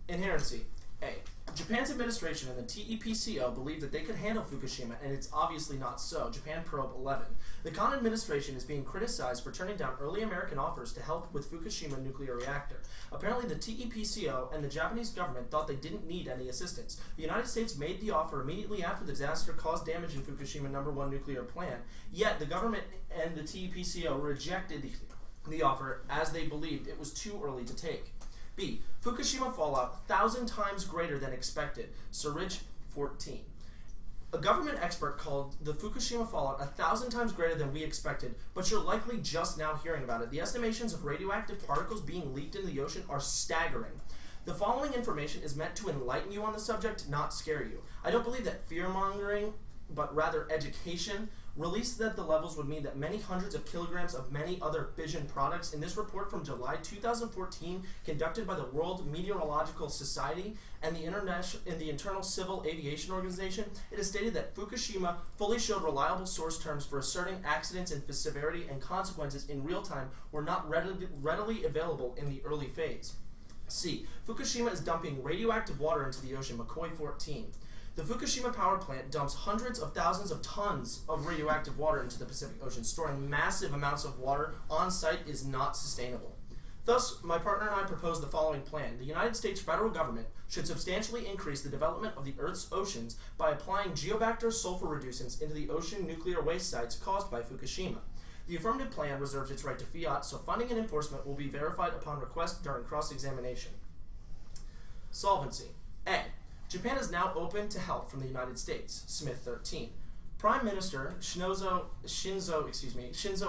Inherency. A. Japan's administration and the TEPCO believed that they could handle Fukushima, and it's obviously not so. Japan Probe 11. The Khan administration is being criticized for turning down early American offers to help with Fukushima nuclear reactor. Apparently, the TEPCO and the Japanese government thought they didn't need any assistance. The United States made the offer immediately after the disaster caused damage in Fukushima No. 1 nuclear plant, yet the government and the TEPCO rejected the offer as they believed it was too early to take. B. Fukushima fallout 1,000 times greater than expected. Surridge 14. A government expert called the Fukushima fallout 1,000 times greater than we expected, but you're likely just now hearing about it. The estimations of radioactive particles being leaked into the ocean are staggering. The following information is meant to enlighten you on the subject, not scare you. I don't believe that fear-mongering, but rather education, released that the levels would mean that many hundreds of kilograms of many other fission products. In this report from July 2014, conducted by the World Meteorological Society and the International Civil Aviation Organization, it is stated that Fukushima fully showed reliable source terms for asserting accidents and severity and consequences in real time were not readily available in the early phase. C. Fukushima is dumping radioactive water into the ocean. McCoy 14. The Fukushima power plant dumps hundreds of thousands of tons of radioactive water into the Pacific Ocean. Storing massive amounts of water on site is not sustainable. Thus, my partner and I propose the following plan. The United States federal government should substantially increase the development of the Earth's oceans by applying geobacter sulfur reducents into the ocean nuclear waste sites caused by Fukushima. The affirmative plan reserves its right to fiat, so funding and enforcement will be verified upon request during cross-examination. Solvency. A. Japan is now open to help from the United States. Smith 13. Prime Minister Shinzo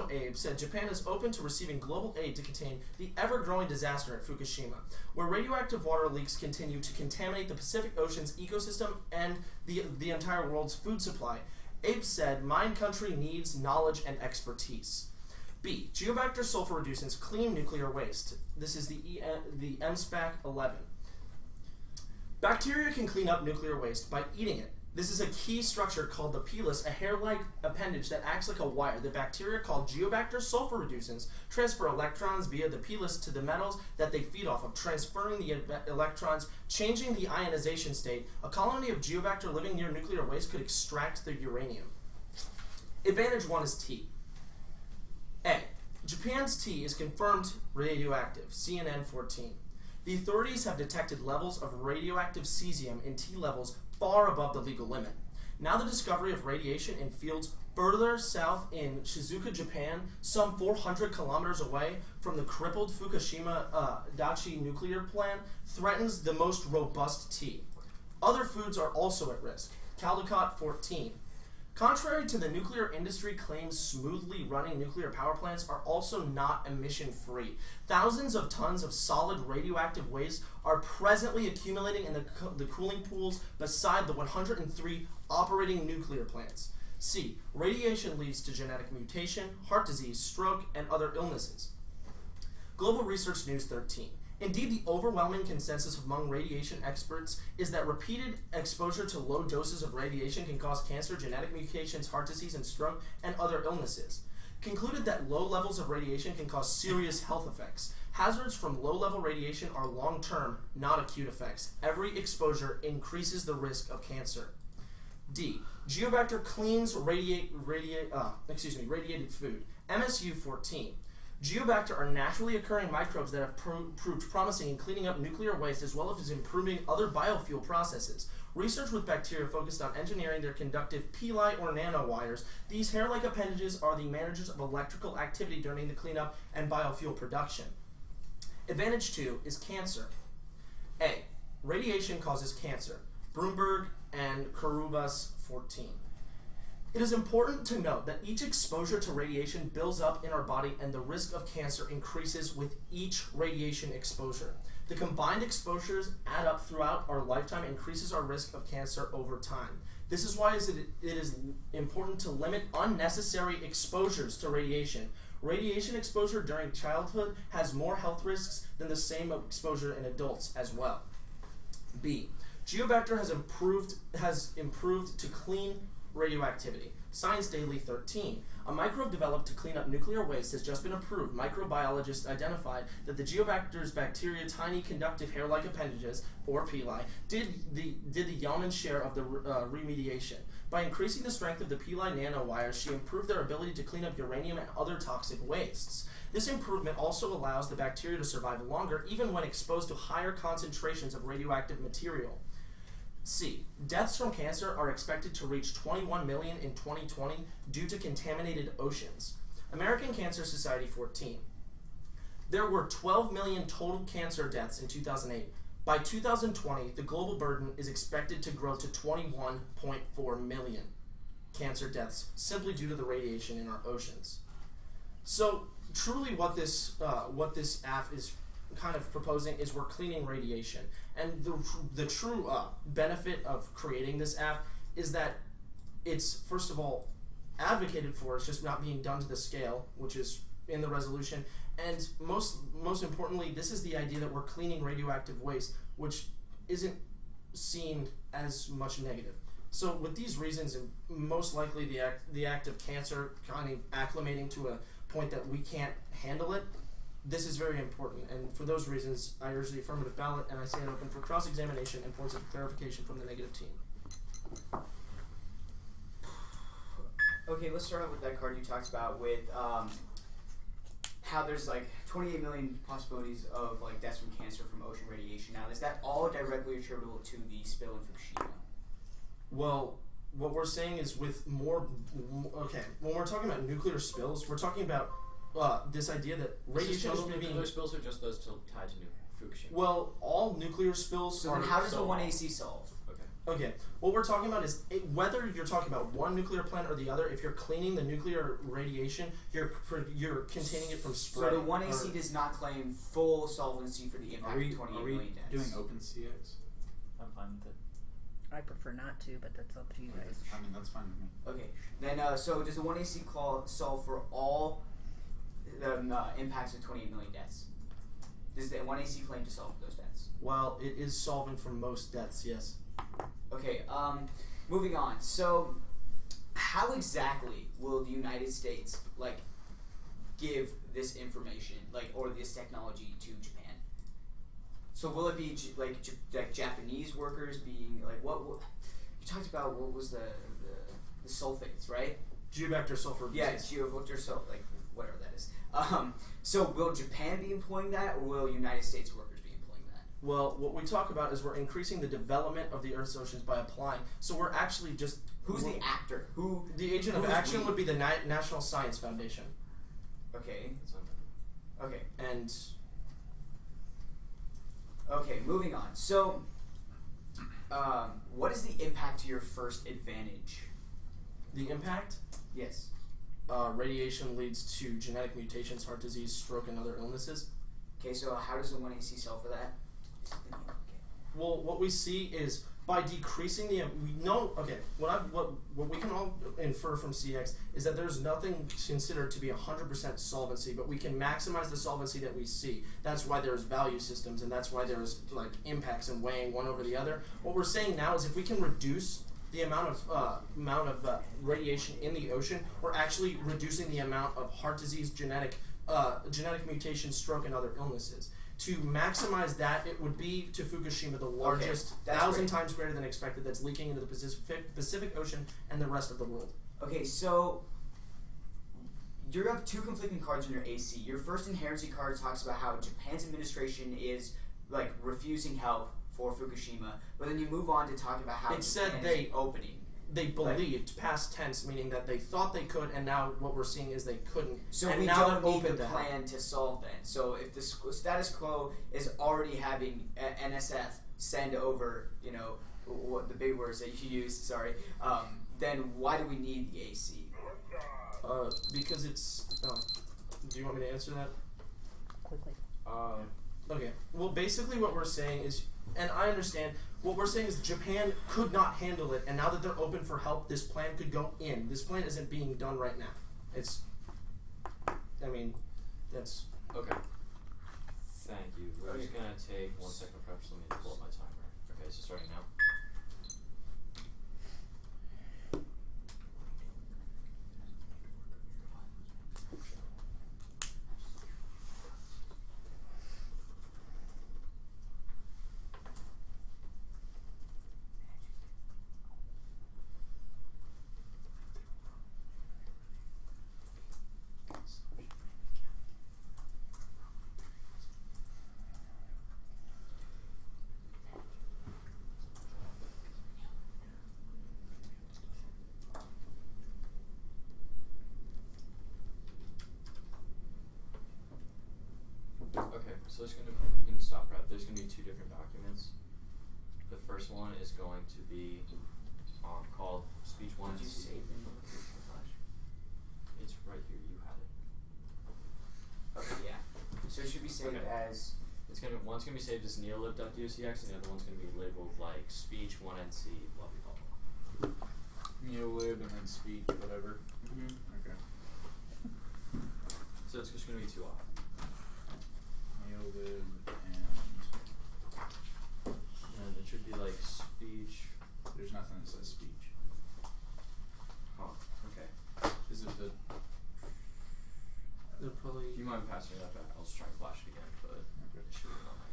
Abe said Japan is open to receiving global aid to contain the ever-growing disaster at Fukushima, where radioactive water leaks continue to contaminate the Pacific Ocean's ecosystem and the entire world's food supply. Abe said, "My country needs knowledge and expertise." B. Geobacter sulfur reducents clean nuclear waste. This is the MSPAC 11. Bacteria can clean up nuclear waste by eating it. This is a key structure called the pilus, a hair-like appendage that acts like a wire. The bacteria called Geobacter sulfur reducents transfer electrons via the pilus to the metals that they feed off of, transferring the electrons, changing the ionization state. A colony of Geobacter living near nuclear waste could extract the uranium. Advantage 1 is tea. A. Japan's tea is confirmed radioactive. CNN 14. The authorities have detected levels of radioactive cesium in tea levels far above the legal limit. Now the discovery of radiation in fields further south in Shizuoka, Japan, some 400 kilometers away from the crippled Fukushima Daiichi nuclear plant, threatens the most robust tea. Other foods are also at risk. Caldecott 14. Contrary to the nuclear industry claims, smoothly running nuclear power plants are also not emission-free. Thousands of tons of solid radioactive waste are presently accumulating in the cooling pools beside the 103 operating nuclear plants. C. Radiation leads to genetic mutation, heart disease, stroke, and other illnesses. Global Research News 13. Indeed, the overwhelming consensus among radiation experts is that repeated exposure to low doses of radiation can cause cancer, genetic mutations, heart disease, and stroke, and other illnesses. Concluded that low levels of radiation can cause serious health effects. Hazards from low-level radiation are long-term, not acute effects. Every exposure increases the risk of cancer. D. Geobacter cleans radiated food. MSU 14. Geobacter are naturally occurring microbes that have proved promising in cleaning up nuclear waste as well as improving other biofuel processes. Research with bacteria focused on engineering their conductive pili or nanowires. These hair-like appendages are the managers of electrical activity during the cleanup and biofuel production. Advantage 2 is cancer. A. Radiation causes cancer. Broomberg and Karubas 14. It is important to note that each exposure to radiation builds up in our body and the risk of cancer increases with each radiation exposure. The combined exposures add up throughout our lifetime and increases our risk of cancer over time. This is why it is important to limit unnecessary exposures to radiation. Radiation exposure during childhood has more health risks than the same exposure in adults as well. B. Geobacter has improved to clean radioactivity. Science Daily 13. A microbe developed to clean up nuclear waste has just been approved. Microbiologists identified that the geobacter's bacteria, tiny conductive hair-like appendages, or pili, did the yeoman's share of the remediation. By increasing the strength of the pili nanowires, she improved their ability to clean up uranium and other toxic wastes. This improvement also allows the bacteria to survive longer, even when exposed to higher concentrations of radioactive material. C. Deaths from cancer are expected to reach 21 million in 2020 due to contaminated oceans. American Cancer Society 14. There were 12 million total cancer deaths in 2008. By 2020, the global burden is expected to grow to 21.4 million cancer deaths simply due to the radiation in our oceans. So, truly what this AF is kind of proposing is we're cleaning radiation. And the true benefit of creating this app is that it's, first of all, advocated for. It's just not being done to the scale, which is in the resolution. And most importantly, this is the idea that we're cleaning radioactive waste, which isn't seen as much negative. So with these reasons, and most likely the act of cancer kind of acclimating to a point that we can't handle it, this is very important, and for those reasons, I urge the affirmative ballot, and I stand open for cross-examination and points of clarification from the negative team. Okay, let's start out with that card you talked about with how there's like 28 million possibilities of like deaths from cancer from ocean radiation. Now, is that all directly attributable to the spill in Fukushima? Well, what we're saying is with more, okay, when we're talking about nuclear spills, we're talking about this idea that radiation is being... Nuclear spills are just those tied to Fukushima? Well, all nuclear spills so are... then how does the 1AC solve? Okay, what we're talking about is whether you're talking about one nuclear plant or the other, if you're cleaning the nuclear radiation, you're containing it from spread. So the 1AC does not claim full solvency for the impact of 28 million deaths. Are we doing open CX? I'm fine with it. I prefer not to, but that's up to you guys. I mean, that's fine with me. Okay, then so does the 1AC solve for all the impacts of 28 million deaths? Does the 1AC claim to solve for those deaths? Well, it is solving for most deaths, yes. Okay, moving on. So, how exactly will the United States, like, give this information, like, or this technology to Japan? So will it be, like Japanese workers being, like, what you talked about, what was the sulfates, right? Geobacter sulfur. Yeah, geobacter sulfur, like, whatever that is. So will Japan be employing that, or will United States workers be employing that? Well, what we talk about is we're increasing the development of the Earth's oceans by applying. So we're actually just... Who's the actor? The agent of action would be the National Science Foundation. Okay. Okay. And... Okay, moving on. So, what is the impact to your first advantage? The impact? Yes. Radiation leads to genetic mutations, heart disease, stroke, and other illnesses. Okay, so how does the 1AC solve for that? Well, what we see is by decreasing the what we can all infer from CX is that there's nothing considered to be 100% solvency, but we can maximize the solvency that we see. That's why there's value systems, and that's why there's like impacts and weighing one over the other. What we're saying now is if we can reduce the amount of radiation in the ocean, we're actually reducing the amount of heart disease, genetic mutations, stroke, and other illnesses. To maximize that, it would be to Fukushima, the largest, 1,000 times greater than expected, that's leaking into the Pacific Ocean and the rest of the world. Okay, so you have two conflicting cards in your AC. Your first inherency card talks about how Japan's administration is like refusing help for Fukushima, but then you move on to talk about how it said is opening. They believed, past tense, meaning that they thought they could, and now what we're seeing is they couldn't. So and we now don't need the help. plan to solve that. So if the status quo is already having NSF send over, you know, what the big words that you used, sorry, then why do we need the AC? Because it's... do you want me to answer that? Quickly. Okay. Well, basically what we're saying is, and I understand, what we're saying is Japan could not handle it, and now that they're open for help, this plan could go in. This plan isn't being done right now. It's... I mean, that's... Okay. Thank you. We're just going to take 1 second perhaps. Let me pull up my timer. Okay, so starting now. So there's gonna you can stop prep. There's gonna be two different documents. The first one is going to be called Speech 1 Did and you C. save in location flash? It's right here. You had it. Okay, yeah. So it should be saved Okay. as. It's gonna one's gonna be saved as neolib.docx and the other one's gonna be labeled like Speech 1NC blah blah blah. Neolib and then speech, whatever. Mm-hmm. Okay. So it's just gonna be two off. Neolib And it should be like speech. there's nothing that says speech. Huh. Okay. Is it the They're probably. If you mind passing that back, I'll just try and flash it again, but okay. it should be on my.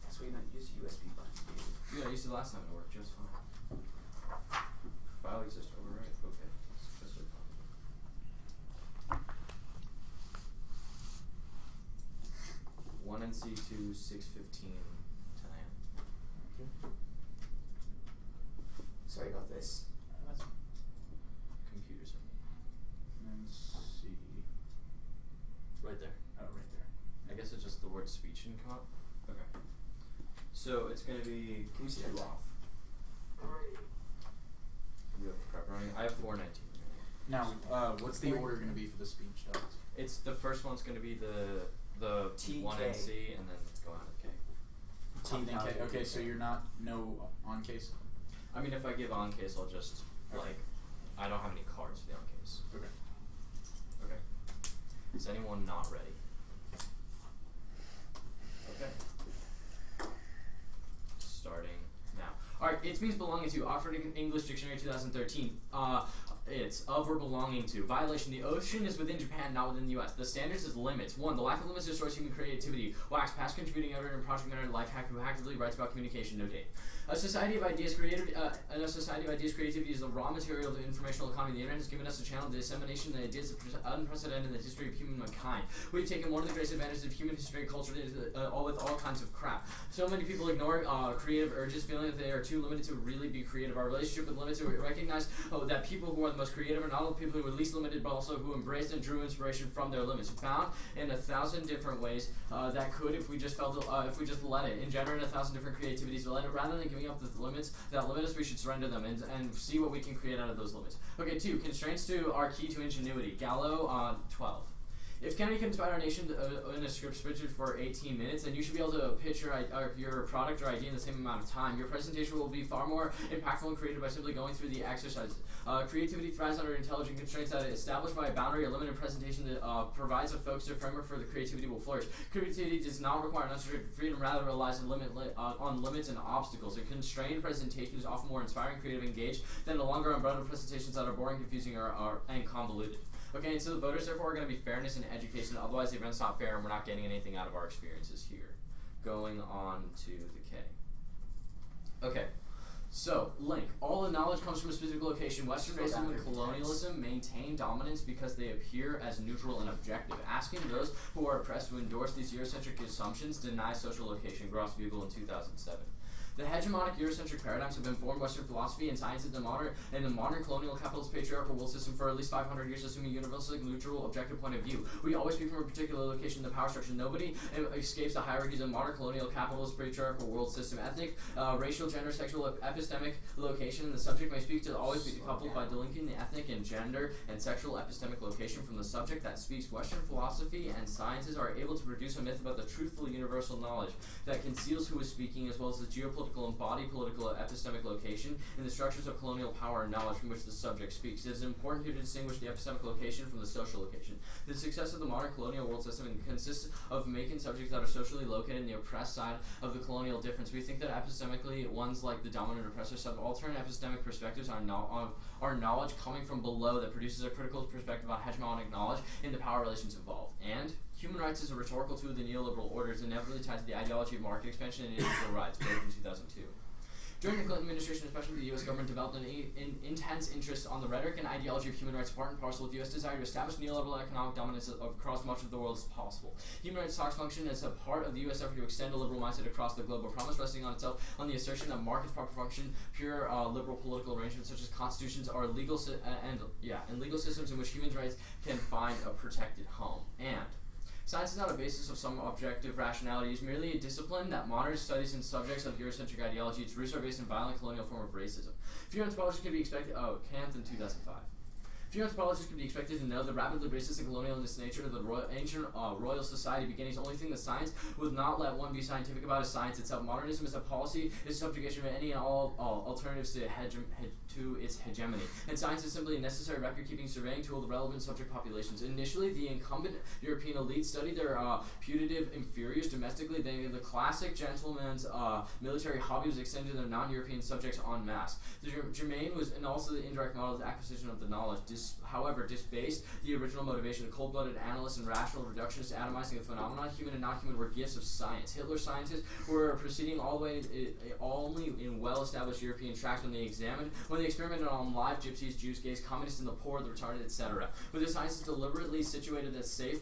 That's why you don't use USB button. Yeah, I used it last time and it worked just fine. File exist overwrite? Okay. Successfully copied. 1NC2 615 10 Okay. Sorry about this. That's computers. and C. Right there. Oh, right there. I guess it's just the word speech didn't come up. Okay. So it's gonna be Can you see that off? you have prep running. I have 419. Now, what's the order going to be for the speech docs? It's the first one's gonna be the TK. 1NC and then go on to K. T and K. Okay, so you're not no on case. I mean, if I give on case, I'll just Okay. like I don't have any cards for the on case. Okay. Okay. Is anyone not ready? Okay. Starting now. Alright, it means belonging to, Oxford English Dictionary 2013. It's of or belonging to. Violation. The ocean is within Japan, not within the US. The standards is limits. 1. The lack of limits destroys human creativity. Wax, past contributing editor and project manager, life hack who actively writes about communication. No date. A society of ideas creativity. Creativity is the raw material of the informational economy. The internet has given us a channel to dissemination of ideas unprecedented in the history of humankind. We've taken one of the greatest advantages of human history and culture with all kinds of crap. So many people ignore creative urges, feeling that they are too limited to really be creative. Our relationship with limits, we recognize that people who are the most creative are not only people who are least limited, but also who embraced and drew inspiration from their limits. Found in 1,000 different ways that could, if we just if we just let it, engender in 1,000 different creativities. Rather than giving up the limits that limit us, we should surrender them and see what we can create out of those limits. Okay, 2. Constraints to our key to ingenuity. Gallo 12. If Kennedy can inspire our nation in a script scripted for 18 minutes, then you should be able to pitch your product or idea in the same amount of time. Your presentation will be far more impactful and creative by simply going through the exercises. Creativity thrives under intelligent constraints that are established by a boundary or limited presentation that provides a focused framework for the creativity will flourish. Creativity does not require unrestricted freedom, rather relies on limits and obstacles. A constrained presentation is often more inspiring, creative, engaged than the longer umbrella presentations that are boring, confusing, and convoluted. Okay, and so the voters therefore are going to be fairness and education, otherwise the event's not fair and we're not getting anything out of our experiences here. Going on to the K. Okay, so link. All the knowledge comes from a specific location. Western racism and colonialism maintain dominance because they appear as neutral and objective. Asking those who are oppressed to endorse these Eurocentric assumptions denies social location. Gross-Bugel in 2007. The hegemonic Eurocentric paradigms have informed Western philosophy and science in the modern colonial capitalist patriarchal world system for at least 500 years, assuming a universally neutral, objective point of view. We always speak from a particular location in the power structure. Nobody escapes the hierarchies of modern colonial capitalist patriarchal world system. Ethnic, racial, gender, sexual, epistemic location. The subject may speak to always be coupled by delinking the ethnic and gender and sexual epistemic location from the subject that speaks. Western philosophy and sciences are able to produce a myth about the truthful universal knowledge that conceals who is speaking, as well as the geopolitical and body political epistemic location in the structures of colonial power and knowledge from which the subject speaks. It is important here to distinguish the epistemic location from the social location. The success of the modern colonial world system consists of making subjects that are socially located in the oppressed side of the colonial difference. We think that epistemically, ones like the dominant oppressor subaltern epistemic perspectives are knowledge coming from below that produces a critical perspective on hegemonic knowledge in the power relations involved. And human rights is a rhetorical tool of the neoliberal order is inevitably tied to the ideology of market expansion and individual rights, built in 2002. During the Clinton administration, especially the U.S. government developed an intense interest on the rhetoric and ideology of human rights, part and parcel with the U.S. desire to establish neoliberal economic dominance across much of the world as possible. Human rights talks function as a part of the U.S. effort to extend a liberal mindset across the globe, a promise resting on itself on the assertion that markets proper function, pure liberal political arrangements such as constitutions are legal legal systems in which human rights can find a protected home. And Science is not a basis of some objective rationality. It is merely a discipline that monitors studies in subjects of Eurocentric ideology. Its roots are based in violent colonial form of racism. Few anthropologists can be expected. Oh, Kant in 2005. Few anthropologists can be expected to know the rapidly racist and colonialist nature of the ancient royal society beginning. The only thing that science would not let one be scientific about is science itself. Modernism is a policy, is subjugation of any and all alternatives to its hegemony. And science is simply a necessary record-keeping surveying tool of the relevant subject populations. Initially, the incumbent European elite studied their putative inferiors domestically. Then the classic gentleman's military hobby was extended to their non-European subjects en masse. The germane was, and also the indirect model of the acquisition of the knowledge. However, disbased the original motivation. The cold-blooded analysts and rational reductionists atomizing the phenomenon, human and not human, were gifts of science. Hitler scientists were proceeding all the way only in well-established European tracts when they experimented on live gypsies, Jews, gays, communists, and the poor, the retarded, etc. But the science is deliberately situated as safe,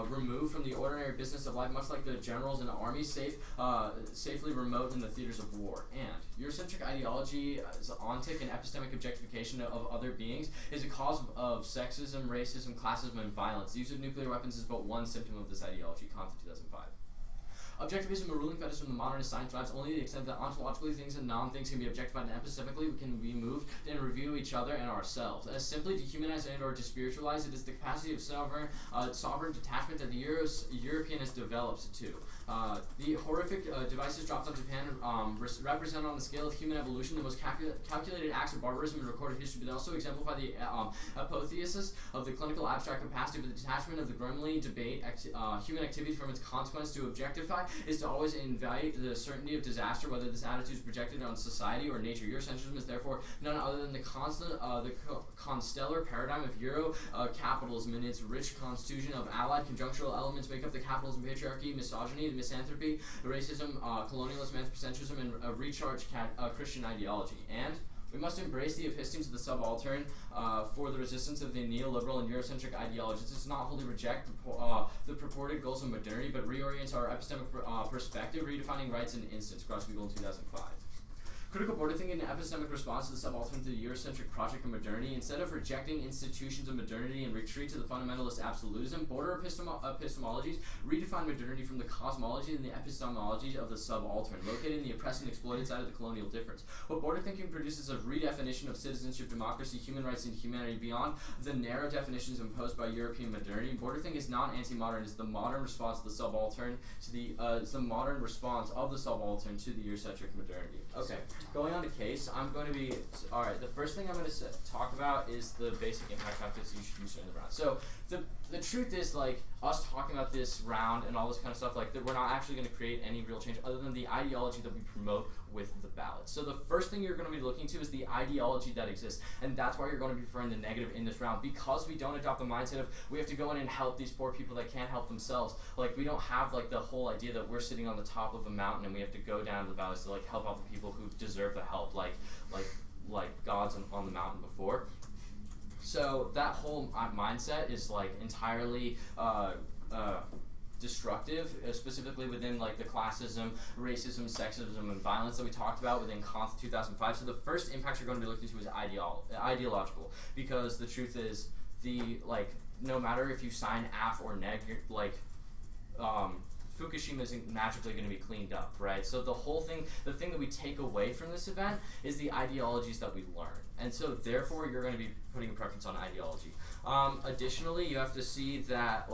removed from the ordinary business of life, much like the generals in the army, safely remote in the theaters of war. And Eurocentric ideology, ontic and epistemic objectification of other beings, is a cause of sexism, racism, classism, and violence. The use of nuclear weapons is but one symptom of this ideology. Kant, 2005. Objectivism, a ruling fetish from the modernist science, drives only to the extent that ontologically things and non-things can be objectified, and epistemically we can be moved and review each other and ourselves. As simply dehumanized and or despiritualized, it is the capacity of sovereign detachment that the European has developed to. The horrific devices dropped on Japan represent on the scale of human evolution the most calculated acts of barbarism in recorded history, but they also exemplify the apotheosis of the clinical abstract capacity of the detachment of the grimly debate human activity from its consequence. To objectify is to always invite the certainty of disaster, whether this attitude is projected on society or nature. Eurocentrism is therefore none other than the constellar paradigm of Euro-capitalism and its rich constitution of allied conjunctural elements make up the capitalism, patriarchy, misogyny, misanthropy, racism, colonialism, anthropocentrism, and a recharged Christian ideology. And we must embrace the epistemes of the subaltern for the resistance of the neoliberal and Eurocentric ideologies. It does not wholly reject the purported goals of modernity, but reorients our epistemic perspective, redefining rights in instance. Cross-Google in 2005. Critical border thinking and epistemic response to the subaltern to the Eurocentric project of modernity. Instead of rejecting institutions of modernity and retreat to the fundamentalist absolutism, border epistemologies redefine modernity from the cosmology and the epistemology of the subaltern, located in the oppressed and exploited side of the colonial difference. What border thinking produces is a redefinition of citizenship, democracy, human rights, and humanity beyond the narrow definitions imposed by European modernity. Border thinking is not anti-modern; it's the modern response to the subaltern to it's the modern response of the subaltern to the Eurocentric modernity. Okay. Going on to case, I'm going to be, alright, the first thing I'm going to talk about is the basic impact factors you should use during the round. So, the truth is, like, us talking about this round and all this kind of stuff, like, that we're not actually going to create any real change other than the ideology that we promote with the ballot. So the first thing you're going to be looking to is the ideology that exists, and that's why you're going to be preferring the negative in this round, because we don't adopt the mindset of we have to go in and help these poor people that can't help themselves. Like, we don't have, like, the whole idea that we're sitting on the top of a mountain and we have to go down to the valleys to, like, help out the people who deserve the help, like God's on the mountain before. So that whole mindset is, like, entirely destructive, specifically within, like, the classism, racism, sexism, and violence that we talked about within Kant 2005. So the first impact you're going to be looking to is ideological, because the truth is, no matter if you sign AF or neg, Fukushima isn't magically going to be cleaned up, right? So the thing that we take away from this event is the ideologies that we learn. And so therefore you're going to be putting a preference on ideology. Additionally, you have to see that,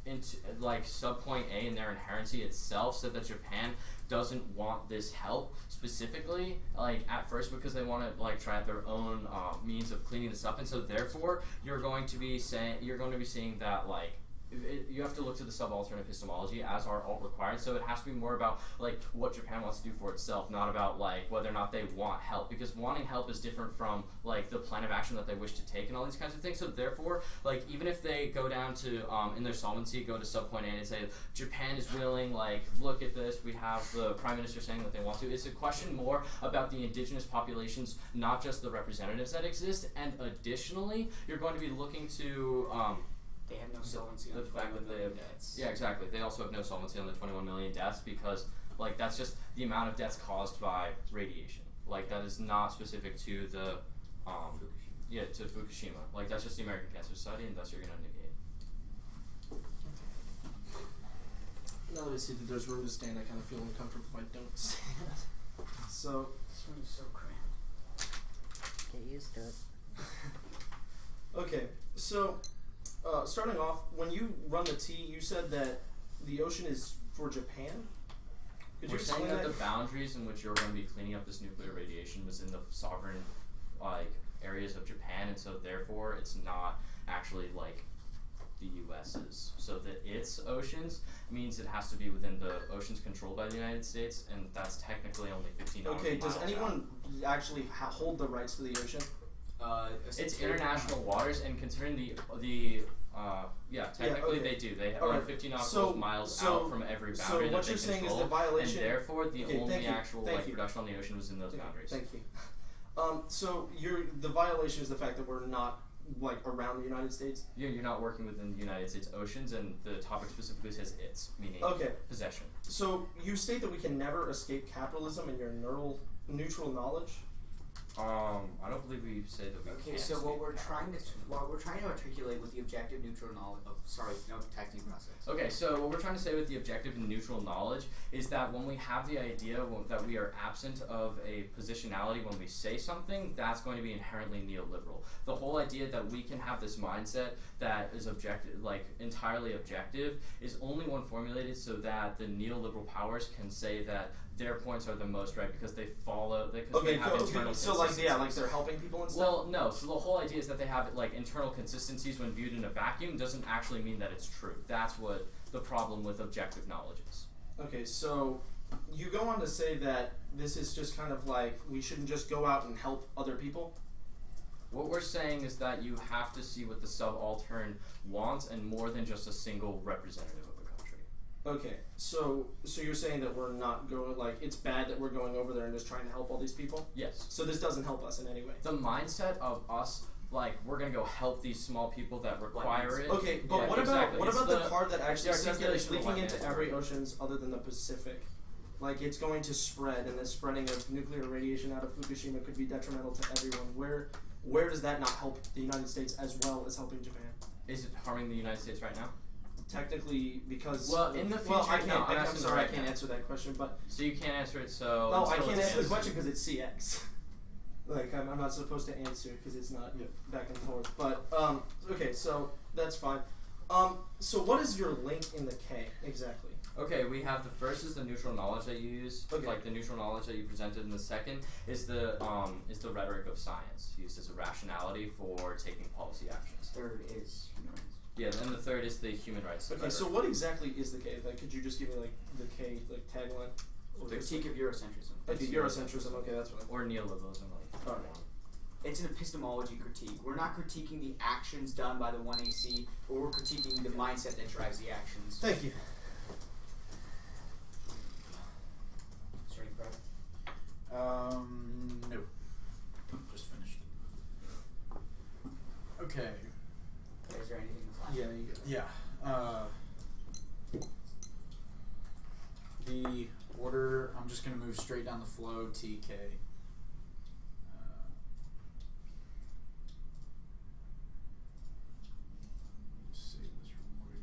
subpoint A in their inherency itself said that Japan doesn't want this help specifically, at first, because they want to, try out their own means of cleaning this up. And so therefore you're going to be seeing that, you have to look to the subaltern epistemology as are all required. So it has to be more about what Japan wants to do for itself, not about whether or not they want help, because wanting help is different from the plan of action that they wish to take and all these kinds of things. So therefore, even if they go down to in their solvency, go to subpoint A and say Japan is willing, look at this, we have the Prime Minister saying that they want to. It's a question more about the indigenous populations, not just the representatives that exist. And additionally, you're going to be looking to they have no solvency on the fact that they have debts. Yeah, exactly. They also have no solvency on the 21 million deaths, because that's just the amount of deaths caused by radiation. That is not specific to the to Fukushima. That's just the American Cancer Society, and thus you're going to negate. Now that I see that there's room to stand, I kind of feel uncomfortable if I don't stand. So, This room is so cramped. Get used to it. okay, so starting off, when you run the T, you said that the ocean is for Japan. Could you We're saying explain that the boundaries in which you're going to be cleaning up this nuclear radiation was in the sovereign, like, areas of Japan, and so therefore it's not actually like the U.S.'s. So that its oceans means it has to be within the oceans controlled by the United States, and that's technically only 15 miles. Okay, does out. anyone actually hold the rights to the ocean? It's international waters, and considering technically okay. they do. They have Alright, 15 nautical miles out from every so boundary what that you're they saying is control, the violation, and therefore the Okay, only thank you, actual thank like you. production on the ocean was in those boundaries. Thank you. So the violation is the fact that we're not like around the United States. Yeah, you're not working within the United States oceans, and the topic specifically says its, meaning possession. So you state that we can never escape capitalism in your neutral knowledge. I don't believe we say that we Okay, can't so escape what we're capitalism. trying to articulate with the objective neutral knowledge. Texting process. Okay, so what we're trying to say with the objective and neutral knowledge is that when we have the idea that we are absent of a positionality when we say something, that's going to be inherently neoliberal. The whole idea that we can have this mindset that is objective, like entirely objective, is only one formulated so that the neoliberal powers can say that their points are the most right because they follow. They have internal so like they're helping people and stuff. Well, no. So the whole idea is that they have like internal consistencies when viewed in a vacuum doesn't actually mean that it's true. That's what the problem with objective knowledge is. Okay, so you go on to say that this is just kind of like we shouldn't just go out and help other people. What we're saying is that you have to see what the subaltern wants and more than just a single representative of a country. Okay, so you're saying that we're not going, like, it's bad that we're going over there and just trying to help all these people? Yes. So this doesn't help us in any way? The mindset of us, like, we're going to go help these small people that require it. Okay, but Yeah, what exactly. about It's the card that actually it's the says that it's articulation of leaking white into man's every brain. oceans other than the Pacific? Like, it's going to spread, and the spreading of nuclear radiation out of Fukushima could be detrimental to everyone. Where does that not help the United States as well as helping Japan? Is it harming the United States right now? Technically, because in the future, well, I can't. I'm asking sorry, I right can't now. answer that question. But So you can't answer it. So no, I until can't it's answer the answered. question because it's CX. Like I'm not supposed to answer because it's not back and forth. But okay, so that's fine. So what is your link in the K exactly? Okay, we have the first is the neutral knowledge that you use, Okay. like the neutral knowledge that you presented, and the second is the rhetoric of science used as a rationality for taking policy actions. Third is human rights. Yeah, and the third is the human rights. Okay, rhetoric. so what exactly is the K? Like, could you just give me like the K like tagline? Or just- Critique of Eurocentrism. Okay, Eurocentrism. Okay, that's what. or neoliberalism, like. Alright. It's an epistemology critique. We're not critiquing the actions done by the 1AC, but we're critiquing the mindset that drives the actions. Thank you. Starting prep. No. Just finished. Okay. Okay, is there anything in class? Yeah, you go. Yeah. The order, I'm just going to move straight down the flow, TK. Just save this real quick.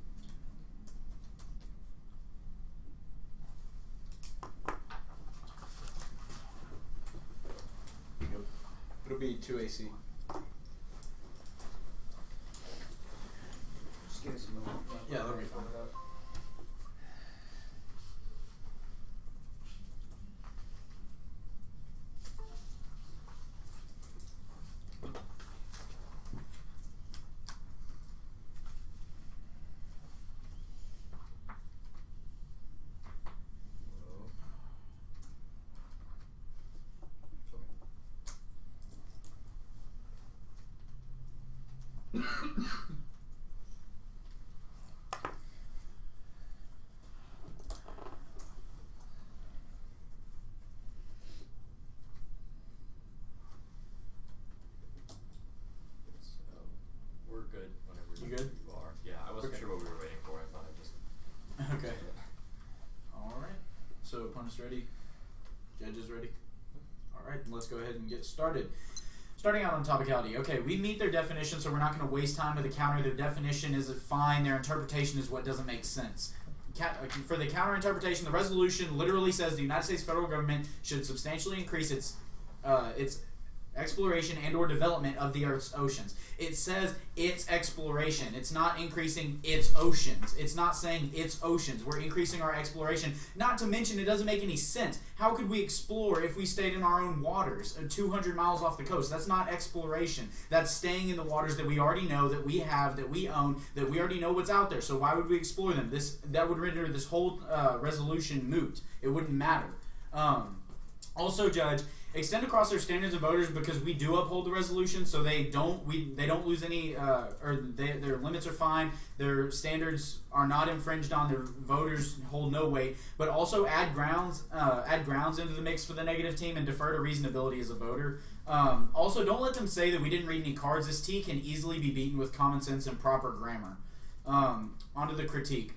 It'll be 2AC. Just give us a moment. Yeah, that'll be fine. So we're good whenever You good? you are. Yeah, I wasn't Okay. sure what we were waiting for. I thought I just. Okay. Alright. So opponents ready? Judges ready? Alright, let's go ahead and get started. Starting out on topicality. Okay, we meet their definition, so we're not going to waste time with the counter. Their definition is fine. Their interpretation is what doesn't make sense. for the counter interpretation, the resolution literally says the United States federal government should substantially increase its exploration and or development of the Earth's oceans. It says its exploration. It's not increasing its oceans. It's not saying its oceans. We're increasing our exploration. Not to mention, it doesn't make any sense. How could we explore if we stayed in our own waters 200 miles off the coast? That's not exploration. That's staying in the waters that we already know, that we have, that we own, that we already know what's out there. So why would we explore them? That would render this whole resolution moot. It wouldn't matter. Also, Judge, extend across their standards of voters, because we do uphold the resolution, so they don't lose any, their limits are fine, their standards are not infringed on, their voters hold no weight. But also add grounds into the mix for the negative team and defer to reasonability as a voter. Also, don't let them say that we didn't read any cards. This T can easily be beaten with common sense and proper grammar. Onto the critique.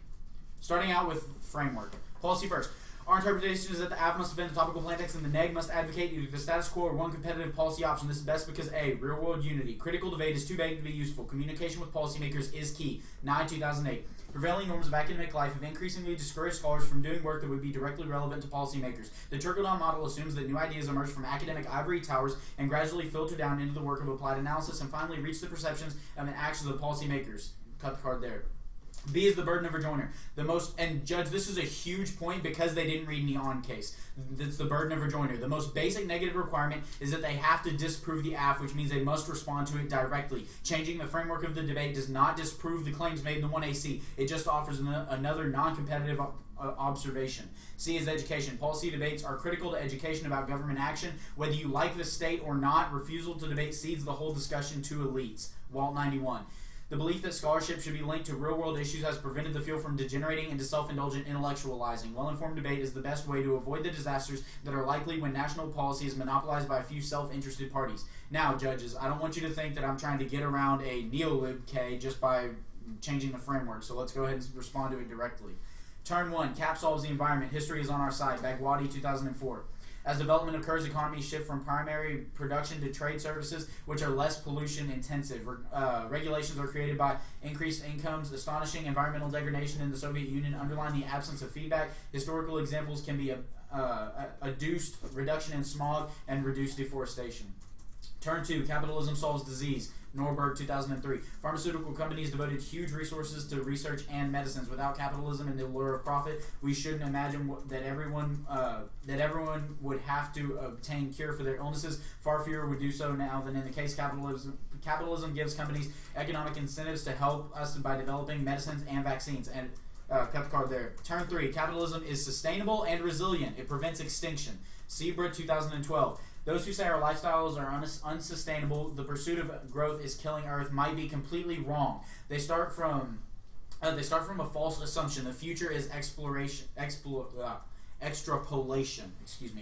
Starting out with framework. Policy first. Our interpretation is that the AF must defend the topical plain text and the neg must advocate either the status quo or one competitive policy option. This is best because A, real-world unity. Critical debate is too vague to be useful. Communication with policymakers is key. 2008. Prevailing norms of academic life have increasingly discouraged scholars from doing work that would be directly relevant to policymakers. The trickle-down model assumes that new ideas emerge from academic ivory towers and gradually filter down into the work of applied analysis and finally reach the perceptions and actions of policymakers. Cut the card there. B is the burden of rejoinder. And Judge, this is a huge point because they didn't read any on case. It's the burden of rejoinder. The most basic negative requirement is that they have to disprove the AF, which means they must respond to it directly. Changing the framework of the debate does not disprove the claims made in the 1AC. It just offers another non-competitive observation. C is education. Policy debates are critical to education about government action. Whether you like the state or not, refusal to debate cedes the whole discussion to elites. Walt 91. The belief that scholarship should be linked to real-world issues has prevented the field from degenerating into self-indulgent intellectualizing. Well-informed debate is the best way to avoid the disasters that are likely when national policy is monopolized by a few self-interested parties. Now, judges, I don't want you to think that I'm trying to get around a neo-lib K just by changing the framework, so let's go ahead and respond to it directly. Turn 1, CAP solves the environment. History is on our side. Bagwadi, 2004. As development occurs, economies shift from primary production to trade services, which are less pollution intensive. Regulations are created by increased incomes. Astonishing environmental degradation in the Soviet Union underline the absence of feedback. Historical examples can be adduced: reduction in smog and reduced deforestation. Turn 2, capitalism solves disease. Norberg, 2003. Pharmaceutical companies devoted huge resources to research and medicines. Without capitalism and the allure of profit, we shouldn't imagine that everyone would have to obtain cure for their illnesses. Far fewer would do so now than in the case capitalism. Capitalism gives companies economic incentives to help us by developing medicines and vaccines. And cut the card there. Turn 3, capitalism is sustainable and resilient. It prevents extinction. Seabrook, 2012. Those who say our lifestyles are unsustainable, the pursuit of growth is killing Earth, might be completely wrong. They start from a false assumption. The future is extrapolation.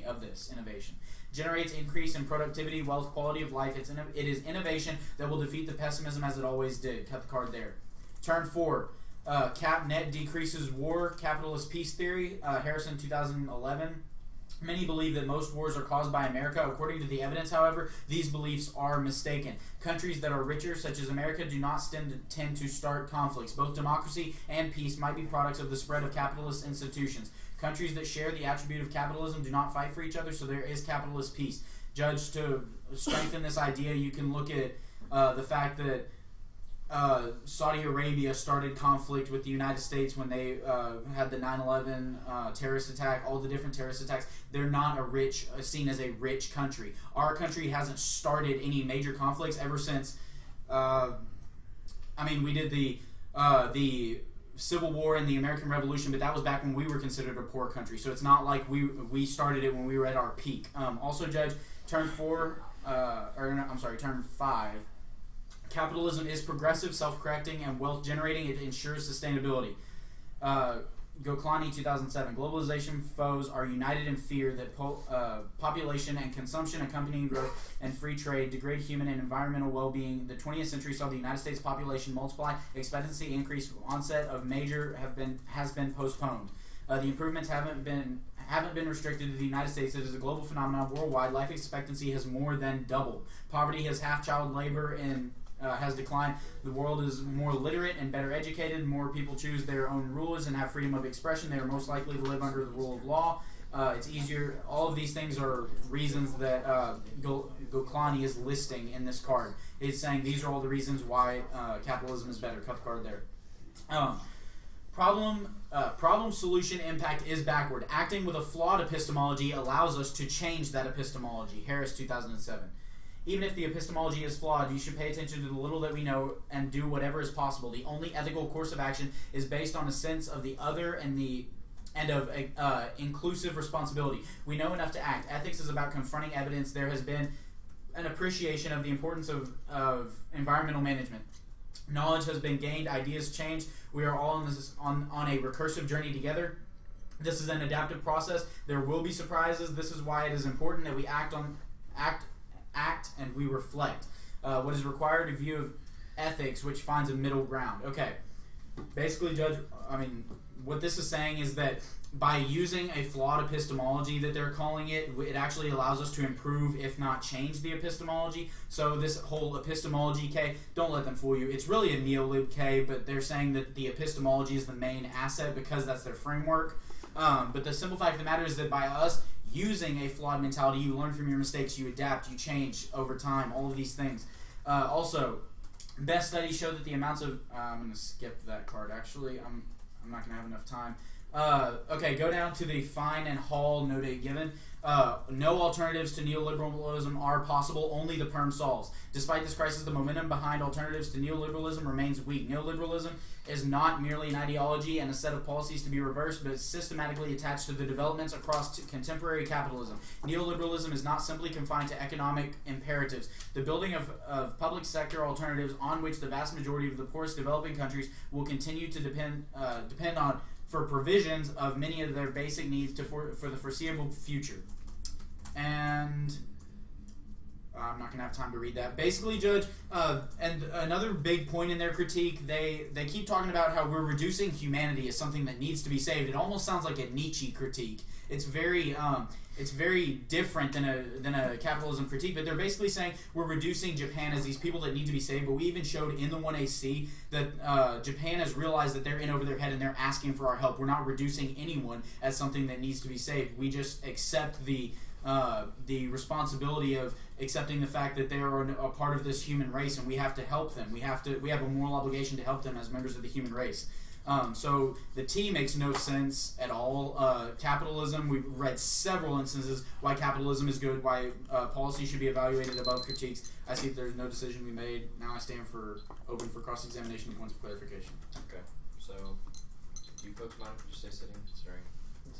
Of this innovation. Generates increase in productivity, wealth, quality of life. It is innovation that will defeat the pessimism as it always did. Cut the card there. Turn 4. Cap net decreases war. Capitalist peace theory. Harrison, 2011. Many believe that most wars are caused by America. According to the evidence, however, these beliefs are mistaken. Countries that are richer, such as America, do not tend to start conflicts. Both democracy and peace might be products of the spread of capitalist institutions. Countries that share the attribute of capitalism do not fight for each other, so there is capitalist peace. Judge, to strengthen this idea, you can look at the fact that Saudi Arabia started conflict with the United States when they had the 9/11 terrorist attack, all the different terrorist attacks. They're not seen as a rich country. Our country hasn't started any major conflicts ever since. We did the Civil War and the American Revolution, but that was back when we were considered a poor country. So it's not like we started it when we were at our peak. Also, Judge, turn 5. Capitalism is progressive, self-correcting, and wealth-generating. It ensures sustainability. Goklani, 2007. Globalization foes are united in fear that population and consumption accompanying growth and free trade degrade human and environmental well-being. The 20th century saw the United States population multiply. Expectancy increase. Onset of major has been postponed. The improvements haven't been restricted to the United States. It is a global phenomenon worldwide. Life expectancy has more than doubled. Poverty has half child labor in has declined. The world is more literate and better educated. More people choose their own rulers and have freedom of expression. They are most likely to live under the rule of law. It's easier. All of these things are reasons that Goklani is listing in this card. He's saying these are all the reasons why capitalism is better. Cut the card there. Problem solution impact is backward. Acting with a flawed epistemology allows us to change that epistemology. Harris, 2007. Even if the epistemology is flawed, you should pay attention to the little that we know and do whatever is possible. The only ethical course of action is based on a sense of the other and of inclusive responsibility. We know enough to act. Ethics is about confronting evidence. There has been an appreciation of the importance of environmental management. Knowledge has been gained. Ideas change. We are all on a recursive journey together. This is an adaptive process. There will be surprises. This is why it is important that we act and we reflect. What is required, a view of ethics which finds a middle ground. Okay. Basically, what this is saying is that by using a flawed epistemology that they're calling it, it actually allows us to improve, if not change, the epistemology. So this whole epistemology K, don't let them fool you. It's really a neolib K, but they're saying that the epistemology is the main asset because that's their framework. But the simple fact of the matter is that by us using a flawed mentality, you learn from your mistakes, you adapt, you change over time, all of these things. Also, best studies show that the amounts of... I'm going to skip that card, actually. I'm not going to have enough time. Okay, go down to the Fine and Hall note given. No alternatives to neoliberalism are possible, only the perm solves. Despite this crisis, the momentum behind alternatives to neoliberalism remains weak. Neoliberalism is not merely an ideology and a set of policies to be reversed, but is systematically attached to the developments across contemporary capitalism. Neoliberalism is not simply confined to economic imperatives. The building of public sector alternatives on which the vast majority of the poorest developing countries will continue to depend on for provisions of many of their basic needs for the foreseeable future. And I'm not going to have time to read that. Basically, Judge, and another big point in their critique, they keep talking about how we're reducing humanity as something that needs to be saved. It almost sounds like a Nietzsche critique. It's very different than a capitalism critique, but they're basically saying we're reducing Japan as these people that need to be saved, but we even showed in the 1AC that Japan has realized that they're in over their head and they're asking for our help. We're not reducing anyone as something that needs to be saved. We just accept the responsibility of accepting the fact that they are a part of this human race and we have to help them. We have a moral obligation to help them as members of the human race. So the T makes no sense at all. Capitalism, we've read several instances why capitalism is good, why policy should be evaluated above critiques. I see that there's no decision we made. Now I stand open for cross-examination and points of clarification. Okay, so you folks mind if you just stay sitting? Sorry.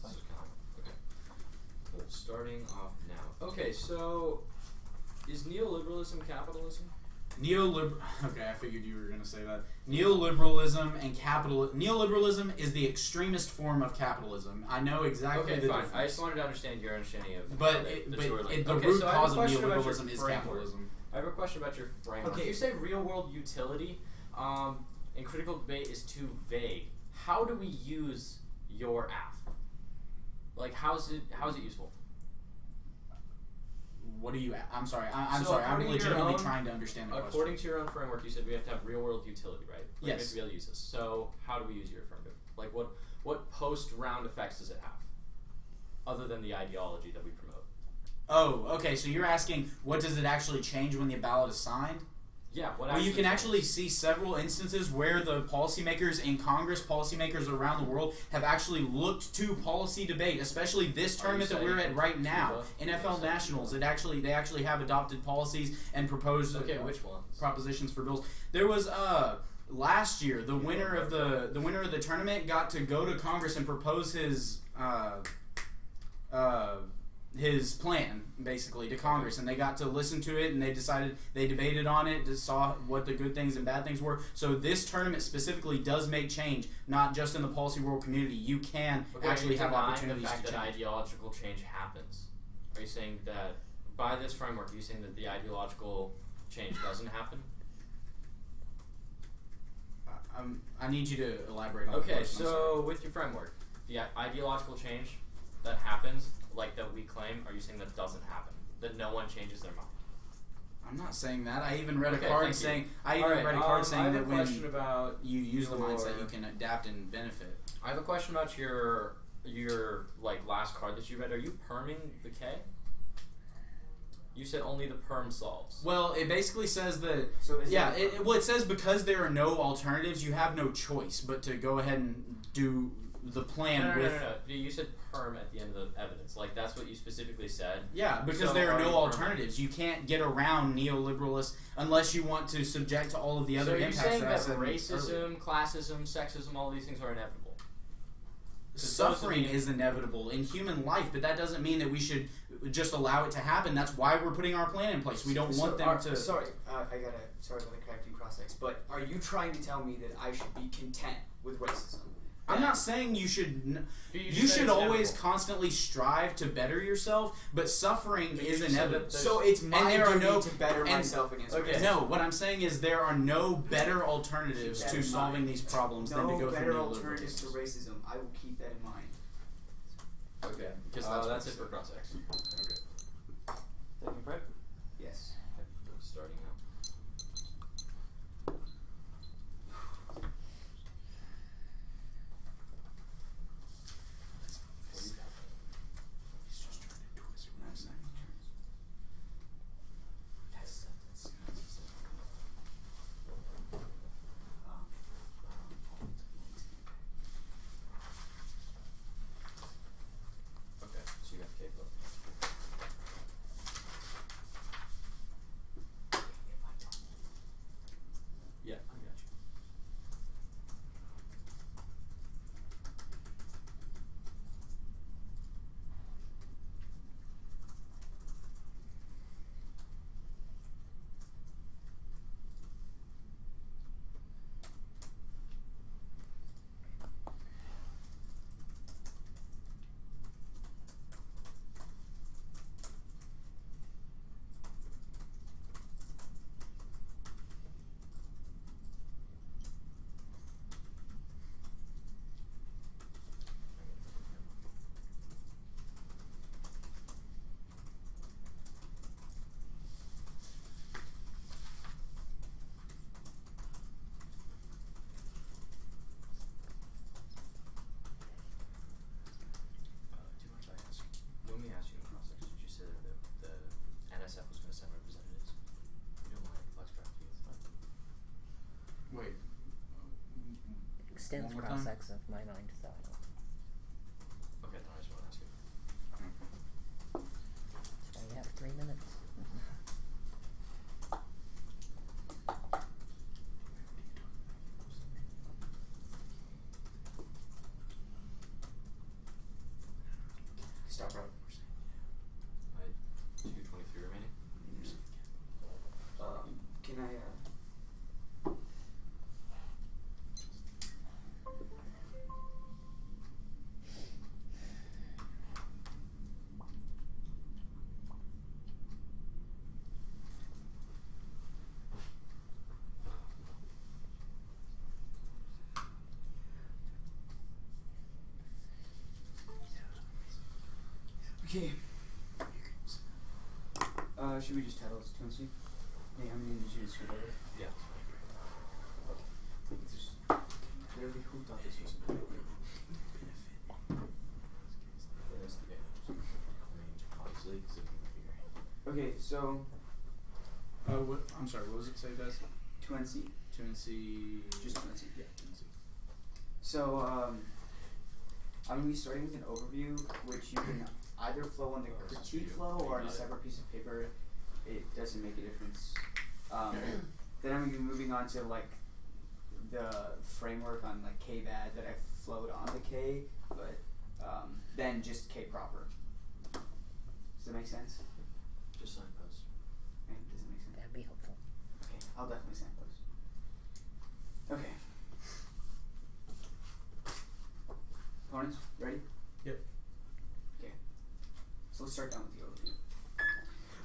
That's fine. Okay. So starting off now. Okay, so is neoliberalism capitalism? Okay, I figured you were going to say that. Neoliberalism and neoliberalism is the extremest form of capitalism. I know exactly the difference. I just wanted to understand your understanding of the root cause of neoliberalism is capitalism. I have a question about your framework. Okay, you say real-world utility, and critical debate is too vague. How do we use your app? Like, how is it useful? What are you at? I'm sorry. I'm sorry. I'm legitimately trying to understand the question. According to your own framework, you said we have to have real-world utility, right? Like yes. We have to be able to use this. So how do we use your affirmative? Like what post-round effects does it have, other than the ideology that we promote? Oh, okay. So you're asking what does it actually change when the ballot is signed? Yeah. Well, you can actually see several instances where the policymakers in Congress, policymakers around the world, have actually looked to policy debate, especially this tournament that we're at right now, NFL Nationals. They actually have adopted policies and proposed which ones? Propositions for bills. There was last year the winner of the tournament got to go to Congress and propose his plan, basically, to Congress, and they got to listen to it, and they debated on it, saw what the good things and bad things were. So this tournament specifically does make change, not just in the policy world community. You can actually have opportunities the fact to that change. ideological change happens. Are you saying that by this framework, are you saying that the ideological change doesn't happen? I need you to elaborate on that. Okay, so with your framework, the ideological change that happens, like that we claim, are you saying that doesn't happen? That no one changes their mind? I'm not saying that. I even read Okay, a card thank you. saying. I All even right, read a card I saying have that a when question about you use the mindset, your- you can adapt and benefit. I have a question about your like last card that you read. Are you perming the K? You said only the perm solves. Well, it basically says that. So is Yeah, there- it says because there are no alternatives, you have no choice but to go ahead and do the plan No. with. You said perm at the end of the evidence. Like that's what you specifically said. Yeah, because So there are are no you alternatives. You can't get around neoliberalists unless you want to subject to all of the other So you're impacts saying that I that said earlier. racism, classism, sexism, all these things are inevitable. Suffering is inevitable in human life, but that doesn't mean that we should just allow it to happen. That's why we're putting our plan in place. We don't want them to. Sorry, sorry about the correcting cross-ex, but are you trying to tell me that I should be content with racism? I'm not saying you should. You You just said should it's always inevitable. constantly strive to better yourself, but suffering is just said that inevitable. So it's my there are duty no- to better and- myself against okay. racism. No, what I'm saying is there are no better alternatives Keep that to in solving mind. these problems than to No go better through alternatives to neoliberalism. racism. I will keep that in mind. Okay. Because That's that's it for cross X. Okay. Taking prep. Yes. Starting now. He's just trying to twist what I'm saying. Okay, so you got K flow. Yeah, I got you. Too much I ask. When we asked you in cross did you say that the NSF was going to send representatives? You don't mind flex draft youth, but Wait. Extends One more cross time? X of my mind, so okay, then I just want to ask you. that's why you have 3 minutes. Stop, bro. I had 223 remaining. Can I, Okay. Should we just title this Tennessee? Hey, how many did you just go over? Yeah. Just clearly, who thought this was a good idea? NSDA. Range, obviously, because it's bigger. Okay, so What? I'm sorry. What was it say, guys? 2NC, 2NC. just 2NC. Yeah, 2NC. So I'm gonna be starting with an overview, which you can either flow on the critique flow or on a separate piece of paper. It doesn't make a difference. Then I'm gonna be moving on to like the framework on like K-bad that I flowed on the K, but then just K proper. Does that make sense? Just signpost. Okay, does it make sense? That'd be helpful. Okay, I'll definitely signpost. Okay. Opponents, ready? Yep. Okay. So let's start down with the overview.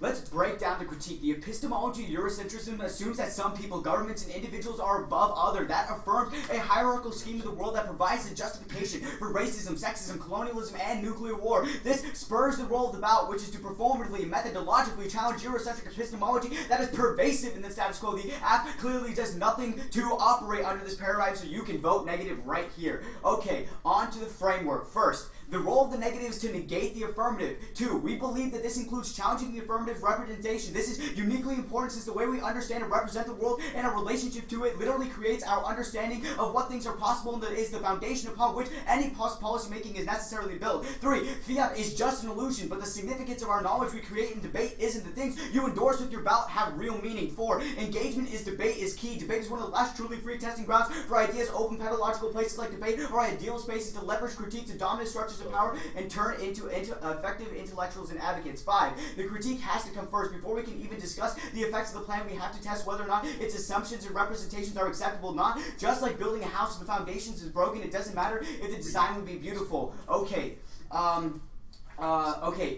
let's break down the critique. The epistemology of Eurocentrism assumes that some people, governments, and individuals are above others. That affirms a hierarchical scheme of the world that provides the justification for racism, sexism, colonialism, and nuclear war. This spurs the role of the ballot, which is to performatively and methodologically challenge Eurocentric epistemology that is pervasive in the status quo. The app clearly does nothing to operate under this paradigm, so you can vote negative right here. Okay, on to the framework. First, the role of the negative is to negate the affirmative. 2, we believe that this includes challenging the affirmative representation. This is uniquely important since the way we understand and represent the world and our relationship to it literally creates our understanding of what things are possible and that is the foundation upon which any policy making is necessarily built. 3, fiat is just an illusion, but the significance of our knowledge we create in debate isn't. The things you endorse with your ballot have real meaning. 4, engagement is debate is key. Debate is one of the last truly free testing grounds for ideas. Open pedagogical places like debate are ideal spaces to leverage critiques of dominant structures of power and turn into effective intellectuals and advocates. 5, the critique has to come first. Before we can even discuss the effects of the plan, we have to test whether or not its assumptions and representations are acceptable or not. Just like building a house if the foundations is broken, it doesn't matter if the design would be beautiful. Okay.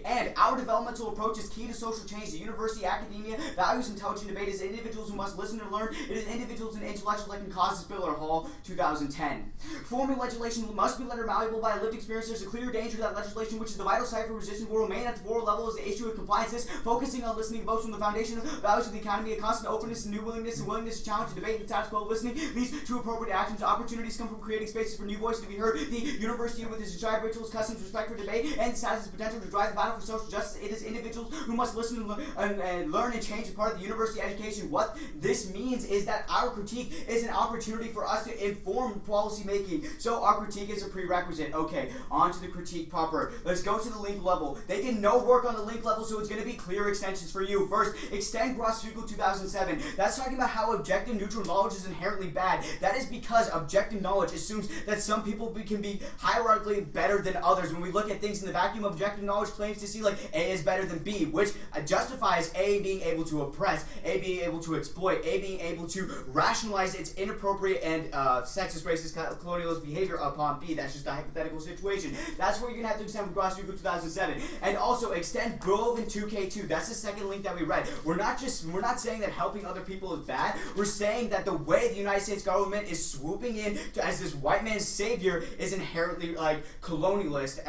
And our developmental approach is key to social change. The university academia values intelligent debate as individuals who must listen and learn. It is individuals and intellectuals that can cause this. Bill or Hall, 2010. Forming legislation must be rendered malleable by lived experience. There's a clear danger that legislation, which is the vital site for resistance, will remain at the moral level as the issue of compliance is. Focusing on listening votes from the foundation of values of the economy, a constant openness and new willingness to challenge and debate and status quo listening leads to appropriate actions. Opportunities come from creating spaces for new voices to be heard. The university, with its desired rituals, customs, respect for debate, and status potential to drive the battle for social justice. It is individuals who must listen and learn and change as part of the university education. What this means is that our critique is an opportunity for us to inform policy making. So our critique is a prerequisite. Okay, on to the critique proper. Let's go to the link level. They did no work on the link level, so it's going to be clear extensions for you. First, extend Gross-Hugel 2007. That's talking about how objective neutral knowledge is inherently bad. That is because objective knowledge assumes that some people can be hierarchically better than others. When we look at things in the vacuum, objective knowledge claims to see like A is better than B, which justifies A being able to oppress, A being able to exploit, A being able to rationalize its inappropriate and sexist, racist, colonialist behavior upon B. That's just a hypothetical situation. That's where you're going to have to extend Gross-Hugel 2007. And also extend Grove and 2K2. That's the second link that we read. We're not saying that helping other people is bad. We're saying that the way the United States government is swooping in as this white man's savior is inherently colonialist,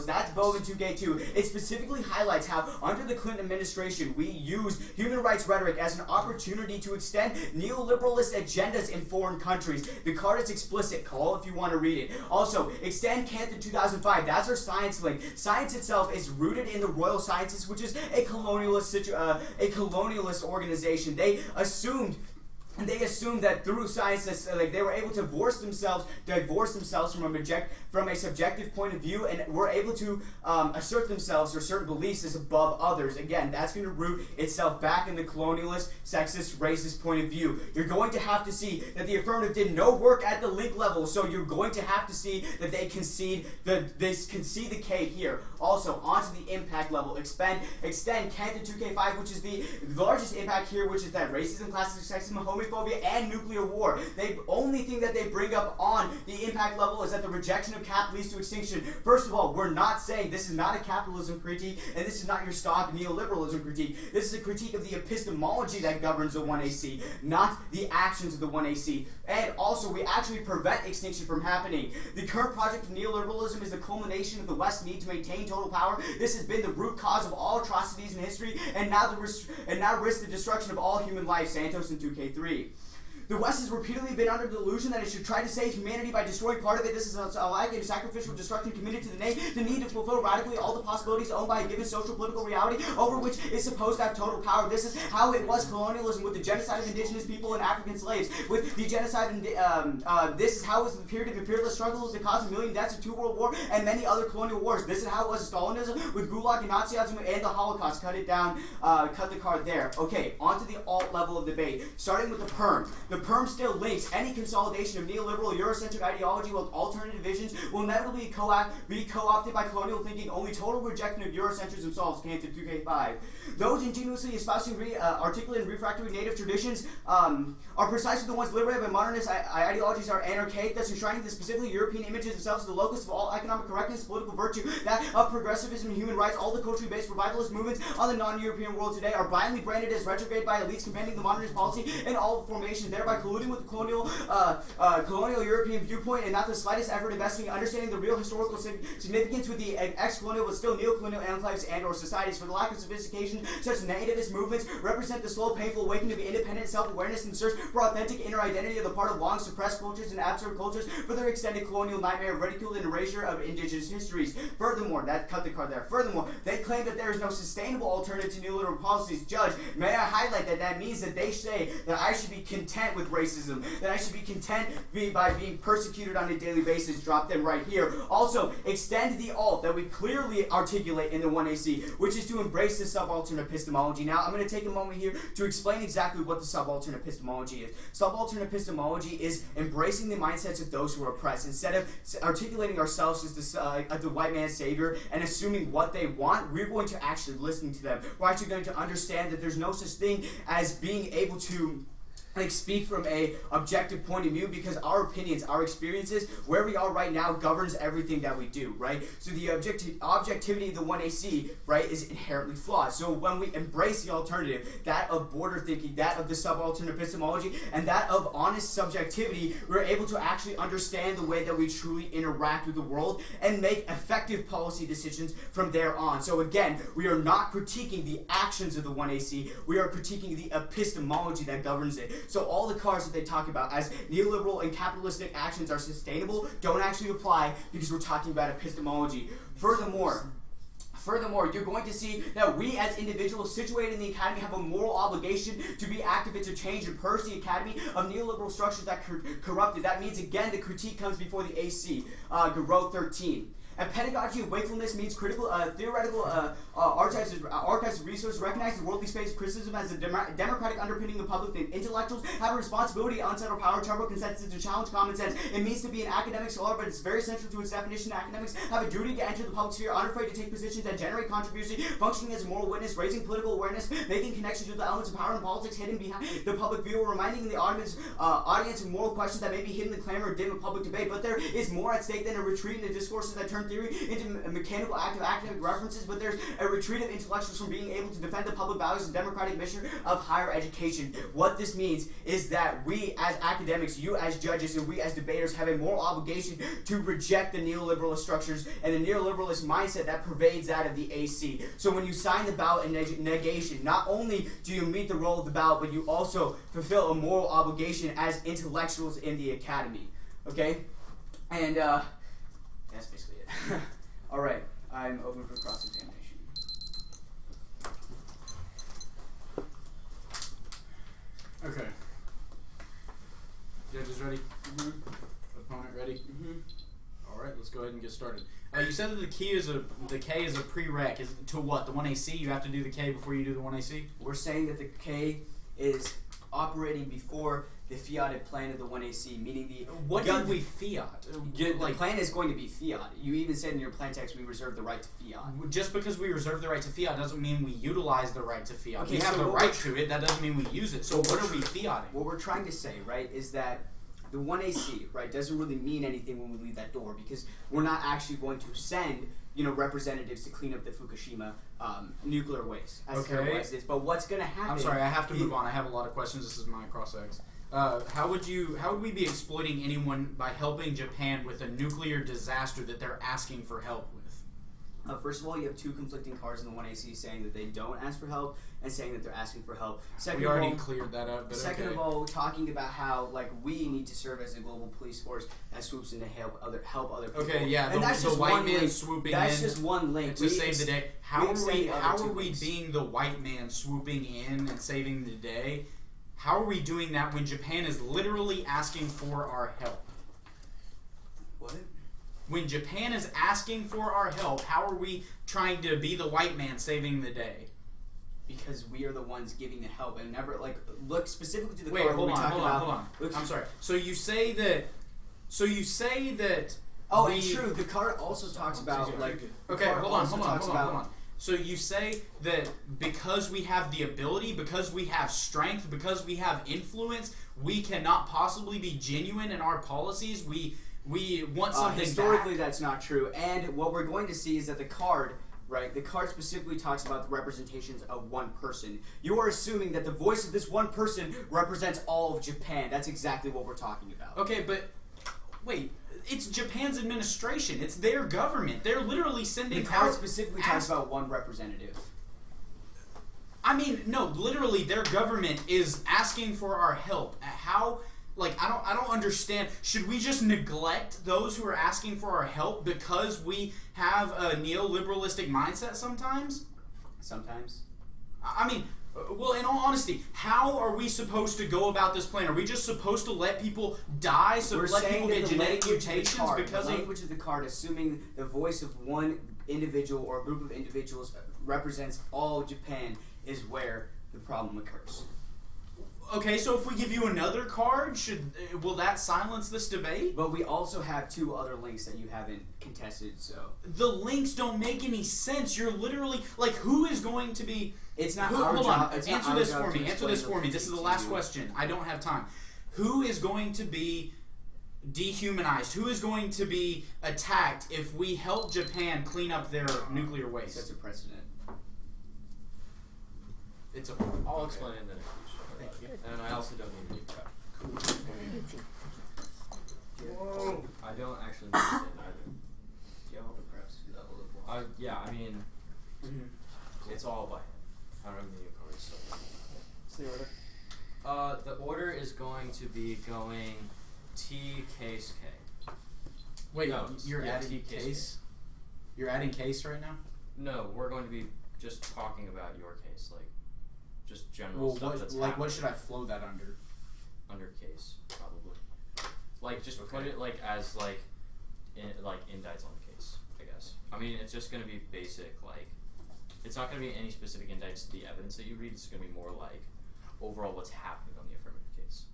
That's Bove and 2K2. It specifically highlights how under the Clinton administration we use human rights rhetoric as an opportunity to extend neoliberalist agendas in foreign countries. The card is explicit. Call if you want to read it. Also, extend Canton 2005. That's our science link. Science itself is rooted in the Royal Sciences, which is a colonialist organization. They assumed that through science, they were able to divorce themselves from a subjective point of view, and were able to assert themselves or certain beliefs as above others. Again, that's going to root itself back in the colonialist, sexist, racist point of view. You're going to have to see that the affirmative did no work at the link level, so you're going to have to see that they concede the K here. Also, onto the impact level. Extend Canton 2K5, which is the largest impact here, which is that racism, classism, sexism, homophobia, and nuclear war. The only thing that they bring up on the impact level is that the rejection of cap leads to extinction. First of all, we're not saying this is not a capitalism critique, and this is not your stock neoliberalism critique. This is a critique of the epistemology that governs the 1AC, not the actions of the 1AC. And also, we actually prevent extinction from happening. The current project of neoliberalism is the culmination of the West's need to maintain total power. This has been the root cause of all atrocities in history, and now risks the destruction of all human life. Santos and 2K3. The West has repeatedly been under the delusion that it should try to save humanity by destroying part of it. This is a sacrificial destruction committed to the need to fulfill radically all the possibilities owned by a given social political reality over which it's supposed to have total power. This is how it was colonialism with the genocide of indigenous people and African slaves. With the genocide, this is how it was the period of imperialist struggle that caused a million deaths in 2 World War and many other colonial wars. This is how it was Stalinism with Gulag and Nazism and the Holocaust. Cut it down, cut the card there. Okay, onto the alt level of debate, starting with the PERM. The The perm still links any consolidation of neoliberal Eurocentric ideology with alternative visions will inevitably be co-opted by colonial thinking. Only total rejection of Eurocentrism themselves can to 2K5. Those ingenuously espousing articulate and refractory native traditions are precisely the ones liberated by modernist ideologies are anarchic, thus enshrining the specifically European images themselves as the locus of all economic correctness, political virtue, that of progressivism and human rights. All the culturally-based revivalist movements on the non-European world today are violently branded as retrograde by elites commanding the modernist policy and all formation, thereby colluding with the colonial European viewpoint and not the slightest effort investing in understanding the real historical significance with the ex-colonial but still neo-colonial enclaves and or societies. For the lack of sophistication, such nativist movements represent the slow, painful awakening of independent self-awareness and search for authentic inner identity of the part of long suppressed cultures and absurd cultures for their extended colonial nightmare of ridicule and erasure of indigenous histories. Furthermore, that cut the card there. Furthermore, they claim that there is no sustainable alternative to neoliberal policies. Judge, may I highlight that that means that they say that I should be content with racism, that I should be content by being persecuted on a daily basis. Drop them right here. Also, extend the alt that we clearly articulate in the 1AC, which is to embrace the subaltern epistemology. Now, I'm going to take a moment here to explain exactly what the subaltern epistemology is. Subaltern epistemology is embracing the mindsets of those who are oppressed. Instead of articulating ourselves as the white man's savior and assuming what they want, we're going to actually listen to them. We're actually going to understand that there's no such thing as being able to speak from a objective point of view, because our opinions, our experiences, where we are right now governs everything that we do, right? So the objectivity of the 1AC, right, is inherently flawed. So when we embrace the alternative, that of border thinking, that of the subaltern epistemology, and that of honest subjectivity, we're able to actually understand the way that we truly interact with the world and make effective policy decisions from there on. So again, we are not critiquing the actions of the 1AC, we are critiquing the epistemology that governs it. So all the cards that they talk about as neoliberal and capitalistic actions are sustainable don't actually apply, because we're talking about epistemology. Furthermore, you're going to see that we as individuals situated in the academy have a moral obligation to be activists of change and purge the academy of neoliberal structures that corrupted. That means, again, the critique comes before the AC. Garot 13. And pedagogy of wakefulness means critical, theoretical archives of resources recognize the worldly space of criticism as a democratic underpinning of public thing. Intellectuals have a responsibility to unsettle power, trouble consensus, to challenge common sense. It means to be an academic scholar, but it's very central to its definition. Academics have a duty to enter the public sphere, unafraid to take positions that generate controversy, functioning as a moral witness, raising political awareness, making connections with the elements of power and politics hidden behind the public view, reminding the audience of moral questions that may be hidden in the clamor of dim and public debate. But there is more at stake than a retreat in the discourses that turn theory into a mechanical act of academic references, but there's a retreat of intellectuals from being able to defend the public values and democratic mission of higher education. What this means is that we as academics, you as judges, and we as debaters have a moral obligation to reject the neoliberalist structures and the neoliberalist mindset that pervades that of the AC. So when you sign the ballot in negation, not only do you meet the role of the ballot, but you also fulfill a moral obligation as intellectuals in the academy. Okay? And that's basically it. All right, I'm open for cross-examination. Okay. Judges ready? Mm-hmm. Opponent ready? Mm-hmm. All right, let's go ahead and get started. You said that the K is a prereq. Is to what? The 1AC? You have to do the K before you do the 1AC? We're saying that the K is operating before the fiated plan of the 1AC, meaning the... What did we fiat? The plan is going to be fiat. You even said in your plan text we reserve the right to fiat. Just because we reserve the right to fiat doesn't mean we utilize the right to fiat. Okay, we have so the right to it, that doesn't mean we use it. So what are we fiating? What we're trying to say, right, is that the 1AC, right, doesn't really mean anything when we leave that door, because we're not actually going to send, representatives to clean up the Fukushima nuclear waste, as terrible as it is. But what's going to happen... I'm sorry, I have to move on. I have a lot of questions. This is my cross-ex. How would we be exploiting anyone by helping Japan with a nuclear disaster that they're asking for help with? First of all, you have two conflicting cards in the 1AC saying that they don't ask for help and saying that they're asking for help. We already cleared that up, but second of all, talking about how we need to serve as a global police force that swoops in to help other people. Okay, yeah, and that's the just white one man link. swooping that's in. Just one link to save the day. How are we links. being the white man swooping in and saving the day? How are we doing that when Japan is literally asking for our help? What? When Japan is asking for our help, how are we trying to be the white man saving the day? because we are the ones giving the help, and never like look specifically to the Wait, card. hold when we on, talk hold about, on, hold on. look- I'm sorry. So you say that. Oh, and true. The card also talks about like. the Okay, card hold on, also hold on, talks hold on, about- hold on. So you say that because we have the ability, because we have strength, because we have influence, we cannot possibly be genuine in our policies. We want something historically, back. that's not true. And what we're going to see is that the card, right? The card specifically talks about the representations of one person. You are assuming that the voice of this one person represents all of Japan. That's exactly what we're talking about. Okay, but wait. It's Japan's administration. It's their government. They're literally The sending card out. specifically talks about one representative. I mean, no, literally, their government is asking for our help. How? Like, I don't understand. Should we just neglect those who are asking for our help because we have a neoliberalistic mindset sometimes? Sometimes. I mean, well, in all honesty, how are we supposed to go about this plan? Are we just supposed to let people die, so We're let saying people that get the genetic language of the mutations card, because the of? language of the card, assuming the voice of one individual or a group of individuals represents all of Japan, is where the problem occurs. Okay, so if we give you another card, will that silence this debate? But we also have two other links that you haven't contested, so The links don't make any sense. You're literally like, who is going to be? it's not Who, our hold job. on. It's not Answer our this job for to me. Answer explain this for me. This is the to last you. question. I don't have time. Who is going to be dehumanized? Who is going to be attacked if we help Japan clean up their nuclear waste? That's a precedent. It's a. I'll explain it in the next Thank you. And I also don't need a deep cut. Whoa. I don't actually understand either. Yeah, hold the press. Yeah, I mean, it's all by hand. I don't need a card, so. What's the order? The order is going to be going T case K. Wait, No, you're yeah, adding T case case. You're adding case right now. No, we're going to be just talking about your case, like just general Well, stuff what that's what happening should I flow that under? under case, probably. Like just put Okay. it like as like indicts on the case, I guess. I mean, it's just gonna be basic, like it's not gonna be any specific indicts to the evidence that you read. It's gonna be more like overall what's happening on the affirmative case.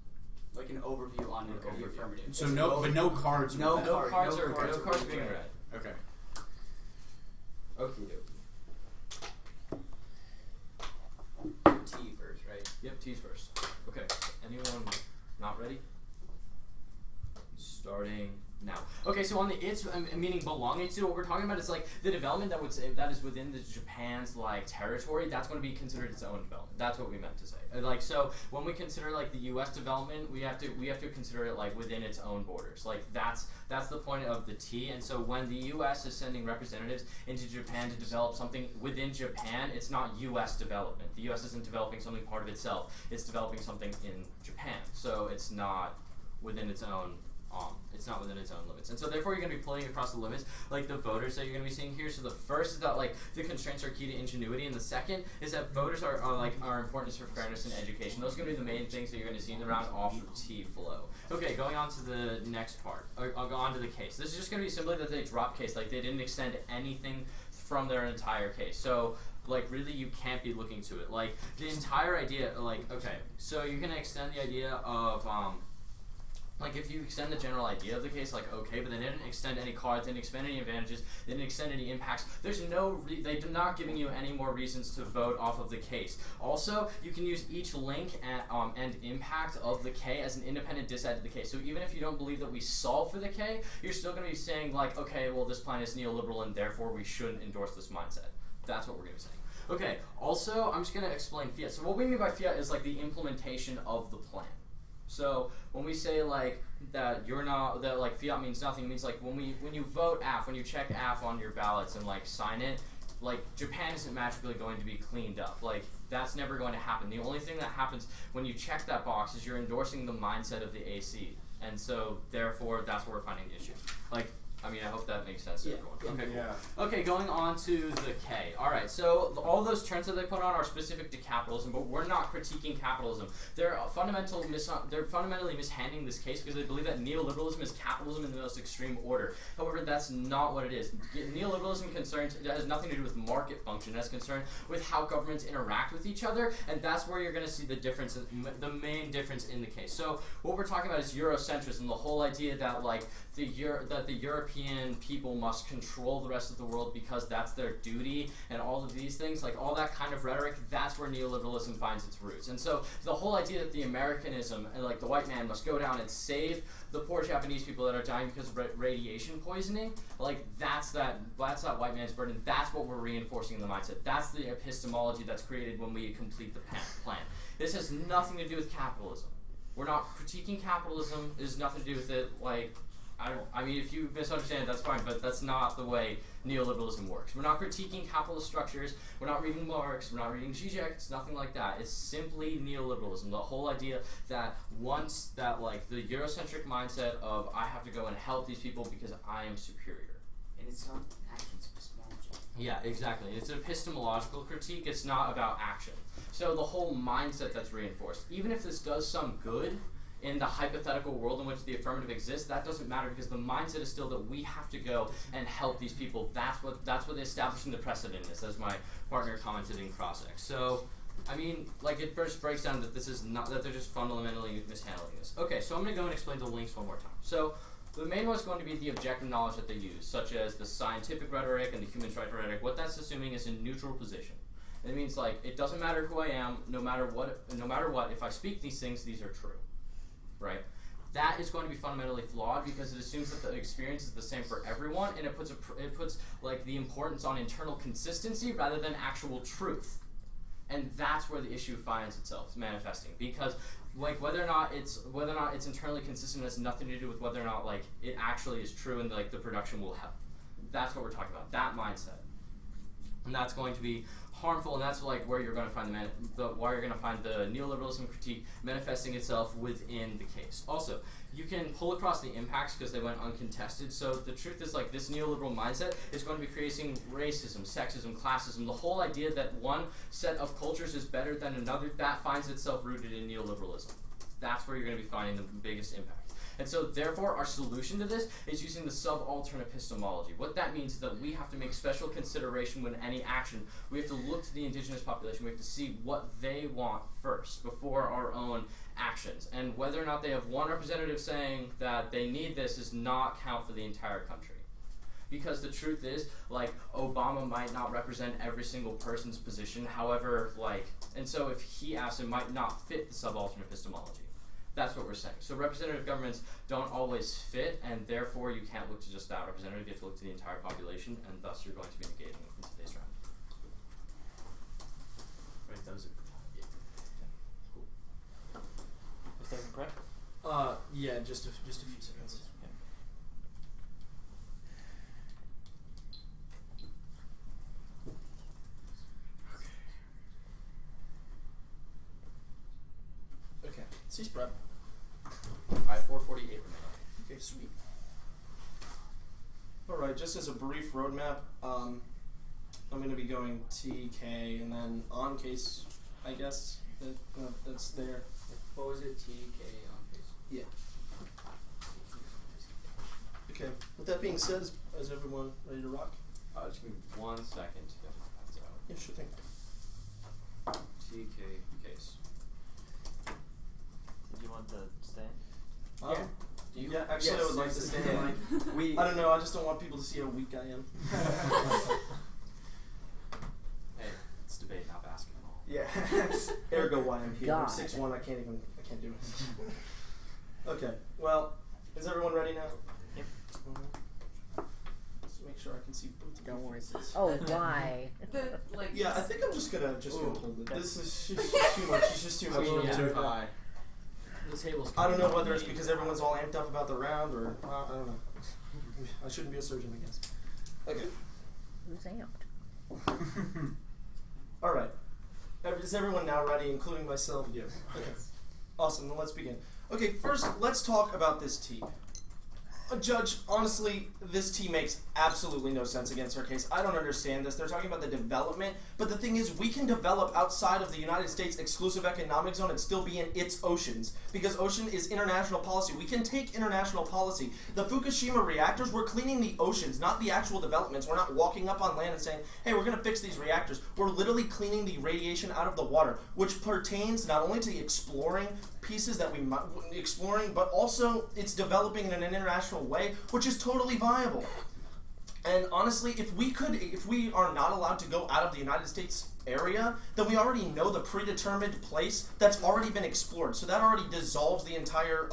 Like an overview on the Overview. affirmative. So no, but no cards. No with No card- cards no are cards no are cards being being read. read. that. Okay. Okie dokie. T first, right? Yep, T's first. Okay. Anyone not ready? Starting now. Okay, so on the it's meaning belonging to, what we're talking about is like the development that would say that is within the Japan's like territory. That's going to be considered its own development. That's what we meant to say. Like so, when we consider like the U.S. development, we have to consider it like within its own borders. Like that's the point of the T. And so when the U.S. is sending representatives into Japan to develop something within Japan, it's not U.S. development. The U.S. isn't developing something part of itself. It's developing something in Japan. So it's not within its own. It's not within its own limits, and so therefore you're going to be pulling across the limits, like the voters that you're going to be seeing here. So the first is that like the constraints are key to ingenuity, and the second is that voters are important for fairness and education. Those are going to be the main things that you're going to see in the round off the T flow. Okay, going on to the next part. I'll go on to the case. This is just going to be simply that they drop case, like they didn't extend anything from their entire case. So like really you can't be looking to it. Like the entire idea, like okay, so you're going to extend the idea of like if you extend the general idea of the case, like okay, but they didn't extend any cards, didn't expend any advantages, they didn't extend any impacts. There's no, they're not giving you any more reasons to vote off of the case. Also, you can use each link and impact of the K as an independent disside to the case. So even if you don't believe that we solve for the K, you're still going to be saying like, okay, well this plan is neoliberal and therefore we shouldn't endorse this mindset. That's what we're going to be saying. Okay. Also, I'm just going to explain fiat. So what we mean by fiat is like the implementation of the plan. So when we say like that you're not that like fiat means nothing, it means like when you vote AF, when you check AF on your ballots and like sign it, like Japan isn't magically going to be cleaned up. Like that's never going to happen. The only thing that happens when you check that box is you're endorsing the mindset of the AC, and so therefore that's where we're finding the issue. Like I mean, I hope that makes sense to Yeah. everyone. Okay, Yeah. cool. Okay, going on to the K. All right, so all those terms that they put on are specific to capitalism, but we're not critiquing capitalism. They're fundamentally mishandling this case because they believe that neoliberalism is capitalism in the most extreme order. However, that's not what it is. Neoliberalism has nothing to do with market function. It has concern with how governments interact with each other, and that's where you're going to see the difference, the main difference in the case. So what we're talking about is Eurocentrism, the whole idea that like the European people must control the rest of the world because that's their duty, and all of these things, like all that kind of rhetoric, that's where neoliberalism finds its roots. And so the whole idea that the Americanism and like the white man must go down and save the poor Japanese people that are dying because of radiation poisoning, like that's that white man's burden. That's what we're reinforcing in the mindset. That's the epistemology that's created when we complete the plan. This has nothing to do with capitalism. We're not critiquing capitalism. It has nothing to do with it. Like, I mean, if you misunderstand it, that's fine, but that's not the way neoliberalism works. We're not critiquing capitalist structures. We're not reading Marx. We're not reading Zizek. It's nothing like that. It's simply neoliberalism. The whole idea that once that, like, the Eurocentric mindset of I have to go and help these people because I am superior. And it's not action, it's epistemology. Yeah, exactly. It's an epistemological critique. It's not about action. So the whole mindset that's reinforced, even if this does some good in the hypothetical world in which the affirmative exists, that doesn't matter because the mindset is still that we have to go and help these people. That's what establishing the precedent is, as my partner commented in Cross-X. So, I mean, like it first breaks down that this is not, that they're just fundamentally mishandling this. Okay, so I'm going to go and explain the links one more time. So, the main one is going to be the objective knowledge that they use, such as the scientific rhetoric and the human rights rhetoric. What that's assuming is a neutral position. And it means like it doesn't matter who I am, no matter what. If I speak these things, these are true. Right? That is going to be fundamentally flawed because it assumes that the experience is the same for everyone, and it puts like the importance on internal consistency rather than actual truth, and that's where the issue finds itself manifesting. Because like whether or not it's internally consistent has nothing to do with whether or not like it actually is true and like the production will help. That's what we're talking about. That mindset, and that's going to be harmful, and that's like where you're going to find the neoliberalism critique manifesting itself within the case. Also, you can pull across the impacts because they went uncontested. So the truth is like this neoliberal mindset is going to be creating racism, sexism, classism. The whole idea that one set of cultures is better than another, that finds itself rooted in neoliberalism. That's where you're going to be finding the biggest impact. And so, therefore, our solution to this is using the subaltern epistemology. What that means is that we have to make special consideration when any action. We have to look to the indigenous population. We have to see what they want first before our own actions. And whether or not they have one representative saying that they need this does not count for the entire country. Because the truth is, like, Obama might not represent every single person's position. However, like, and so if he asks, it might not fit the subaltern epistemology. That's what we're saying. So representative governments don't always fit, and therefore you can't look to just that representative. You have to look to the entire population, and thus you're going to be negating in today's round. Right, that was it. Cool. Was that correct? Yeah, just a few seconds. Okay. Cease prep. I have 448 remaining. Okay, sweet. Alright, just as a brief roadmap, I'm going to be going T, K, and then on case, I guess, that's there. What was it? T, K, on case? Yeah. Okay, with that being said, is everyone ready to rock? Just give me 1 second to get my pens out. Yeah, sure thing. TK case. Did you want to stay? Yeah, actually, I would like to stay in line. I don't know, I just don't want people to see how weak I am. Hey, it's debate, not basketball. Yeah. Ergo why I'm here. I'm God. 6'1", I can't do it. Okay, well, is everyone ready now? Yep. Let's make sure I can see both of Don't your worry. faces. Oh, why? Yeah, I think I'm just gonna hold it. This is just too much. It's just too much. Too high. The table's I don't know whether it's because everyone's all amped up about the round or I don't know. I shouldn't be a surgeon, I guess. Okay. Who's amped? All right. Is everyone now ready, including myself? Yes. Okay. Awesome. Then let's begin. Okay. First, let's talk about this T. Judge, honestly, this T makes absolutely no sense against our case. I don't understand this. They're talking about the development, but the thing is, we can develop outside of the United States exclusive economic zone and still be in its oceans, because ocean is international policy. We can take international policy. The Fukushima reactors, we're cleaning the oceans, not the actual developments. We're not walking up on land and saying, hey, we're going to fix these reactors. We're literally cleaning the radiation out of the water, which pertains not only to the exploring pieces that we might exploring, but also it's developing in an international way, which is totally viable. And honestly, if we are not allowed to go out of the United States area, then we already know the predetermined place that's already been explored. So that already dissolves the entire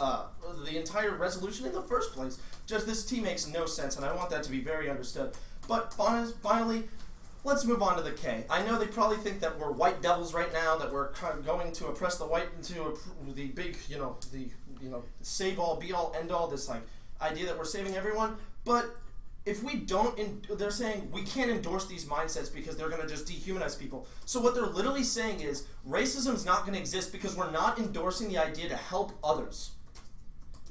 resolution in the first place. Just this T makes no sense, and I want that to be very understood. But finally, let's move on to the K. I know they probably think that we're white devils right now, that we're going to oppress the white into the big, save all, be all, end all, this like idea that we're saving everyone. But if we don't, they're saying we can't endorse these mindsets because they're going to just dehumanize people. So what they're literally saying is racism's not going to exist because we're not endorsing the idea to help others.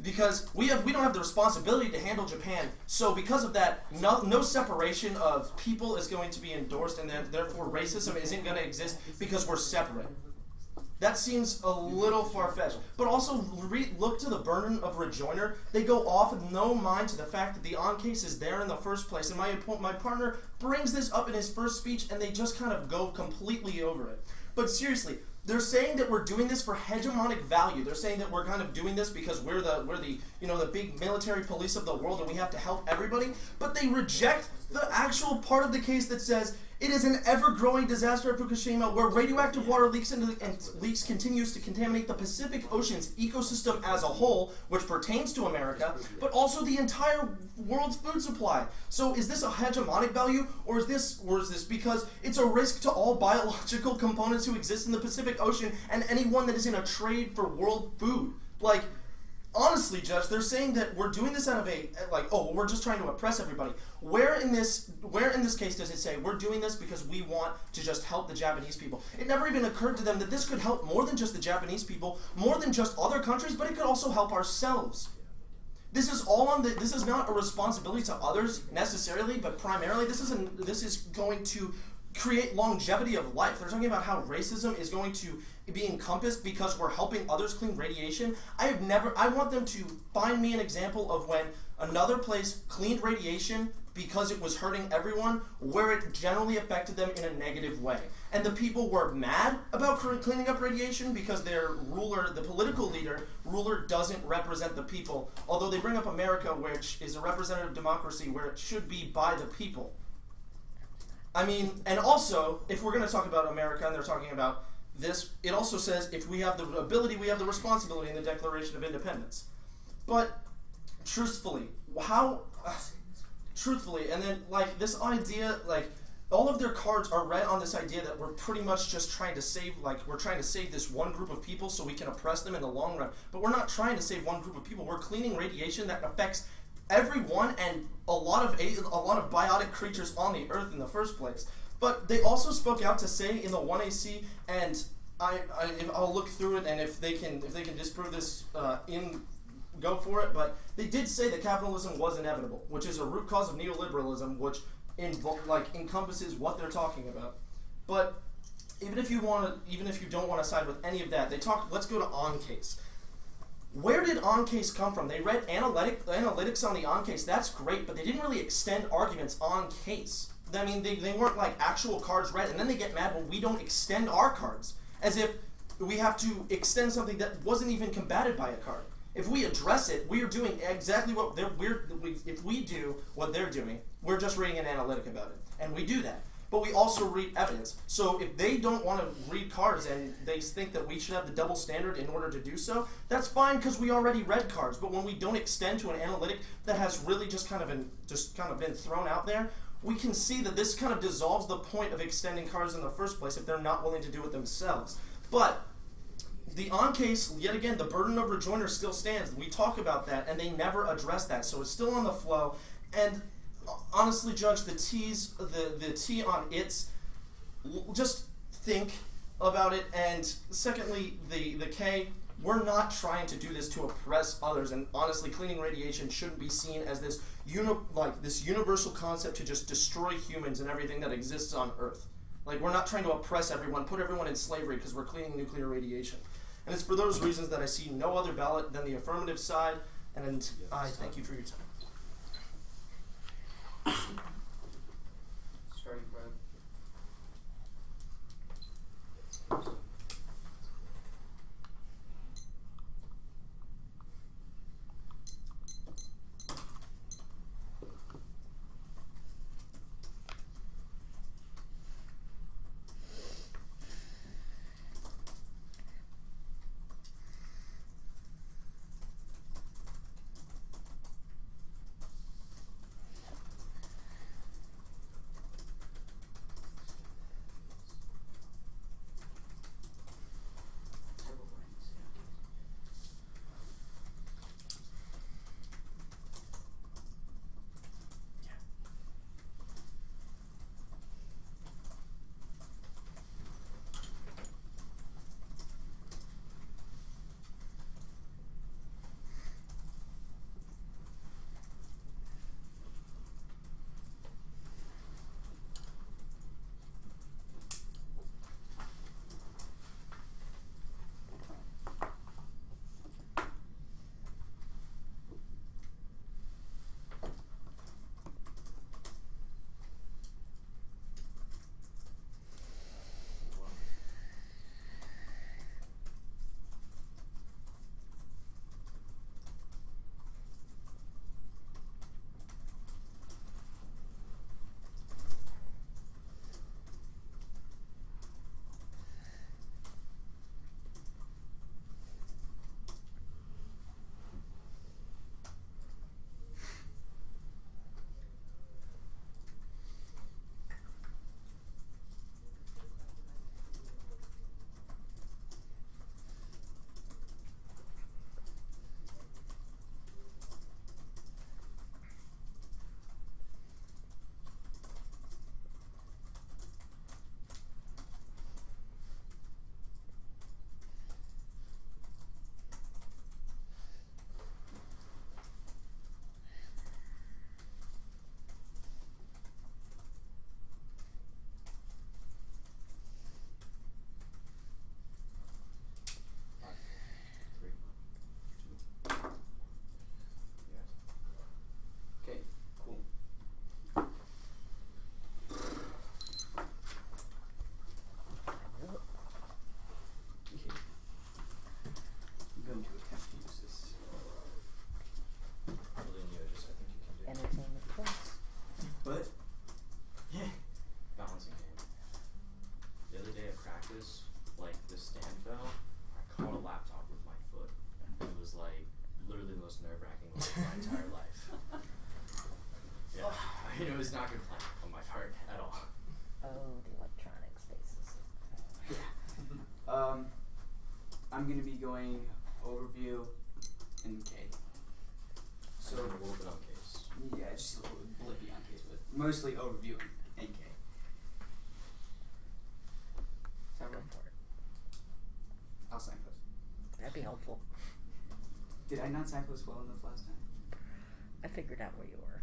Because we don't have the responsibility to handle Japan, so because of that, no separation of people is going to be endorsed, and then therefore racism isn't going to exist because we're separate. That seems a little far-fetched. But also, look to the burden of rejoinder. They go off with no mind to the fact that the on-case is there in the first place, and my partner brings this up in his first speech, and they just kind of go completely over it. But seriously, they're saying that we're doing this for hegemonic value. They're saying that we're kind of doing this because we're the big military police of the world and we have to help everybody. But they reject the actual part of the case that says it is an ever-growing disaster at Fukushima where radioactive water leaks continues to contaminate the Pacific Ocean's ecosystem as a whole, which pertains to America, but also the entire world's food supply. So is this a hegemonic value, or is this because it's a risk to all biological components who exist in the Pacific Ocean and anyone that is in a trade for world food? Like, honestly, Judge, they're saying that we're doing this out of we're just trying to oppress everybody. Where in this case does it say we're doing this because we want to just help the Japanese people? It never even occurred to them that this could help more than just the Japanese people, more than just other countries, but it could also help ourselves. This is this is not a responsibility to others necessarily, but primarily this is going to create longevity of life. They're talking about how racism is going to be encompassed because we're helping others clean radiation. I want them to find me an example of when another place cleaned radiation because it was hurting everyone, where it generally affected them in a negative way. And the people were mad about cleaning up radiation because their ruler, the political ruler, doesn't represent the people, although they bring up America, which is a representative democracy where it should be by the people. I mean, and also, if we're going to talk about America, and they're talking about this, it also says if we have the ability, we have the responsibility in the Declaration of Independence. But, truthfully, and then, this idea, all of their cards are read on this idea that we're pretty much just trying to save, we're trying to save this one group of people so we can oppress them in the long run. But we're not trying to save one group of people. We're cleaning radiation that affects everyone and a lot of biotic creatures on the earth in the first place. But they also spoke out to say in the 1AC, and I'll look through it, and if they can disprove this, go for it. But they did say that capitalism was inevitable, which is a root cause of neoliberalism, which encompasses what they're talking about. But even if you don't want to side with any of that, let's go to on-case. Where did on-case come from? They read analytics on the on-case. That's great, but they didn't really extend arguments on-case. I mean, they weren't actual cards read, and then they get mad when we don't extend our cards, as if we have to extend something that wasn't even combated by a card. If we address it, we are doing exactly what if we do what they're doing, we're just reading an analytic about it, and we do that. But we also read evidence. So if they don't want to read cards and they think that we should have the double standard in order to do so, that's fine because we already read cards. But when we don't extend to an analytic that has really just kind of been thrown out there, we can see that this kind of dissolves the point of extending cards in the first place if they're not willing to do it themselves. But the on-case, yet again, the burden of rejoinder still stands. We talk about that, and they never address that. So it's still on the flow. And honestly, Judge, the T on its, just think about it. And secondly, the K, we're not trying to do this to oppress others, and honestly, cleaning radiation shouldn't be seen as this this universal concept to just destroy humans and everything that exists on Earth. Like, we're not trying to oppress everyone, put everyone in slavery because we're cleaning nuclear radiation. And it's for those reasons that I see no other ballot than the affirmative side, and I thank you for your time. Starting road. Type of rings, yeah. Okay, cool. Okay. I'm going to attempt to use this. Entertainment plus. But Balancing game. The other day at practice, like the stand fell, I caught a laptop with my foot. And it was like literally the most nerve-wracking moment of my entire life. Yeah, I mean, it was not good planning on my part at all. Oh, the electronic spaces. I'm gonna be going overview and K. So A little bit on case. yeah, just a little blippy on case, but mostly overview and K. Is that Go right? for it. I'll signpost. That'd be helpful. Did I not signpost well enough last time? I figured out where you were.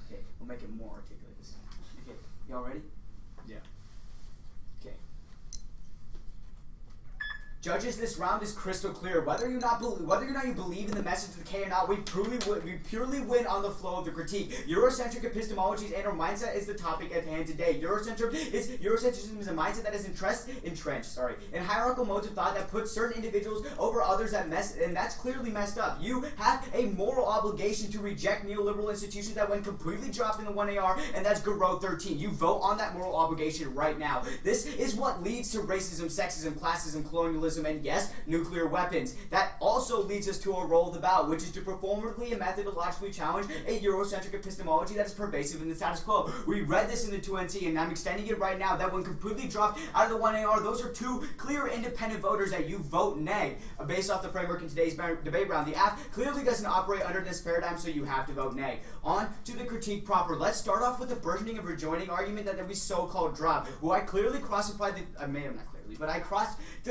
Okay, we'll make it more articulate this time. Okay, y'all ready? Yeah. Okay. Judges, this round is crystal clear. Whether or not you believe in the message of the K or not, we purely win on the flow of the critique. Eurocentric epistemologies and our mindset is the topic at hand today. Eurocentrism is a mindset that is entrenched in hierarchical modes of thought that puts certain individuals over others and that's clearly messed up. You have a moral obligation to reject neoliberal institutions that went completely dropped in the 1AR, and that's Garot 13. You vote on that moral obligation right now. This is what leads to racism, sexism, classism, colonialism, and yes, nuclear weapons. That also leads us to a roll of the ballot, which is to performatively and methodologically challenge a Eurocentric epistemology that is pervasive in the status quo. We read this in the 2NT, and I'm extending it right now, that when completely dropped out of the 1AR, those are two clear independent voters that you vote neg. Based off the framework in today's debate round, the app clearly doesn't operate under this paradigm, so you have to vote neg. On to the critique proper. Let's start off with the burgeoning of rejoining argument that we so-called dropped. Well, I clearly classified the... I may have not clearly. correctly, but I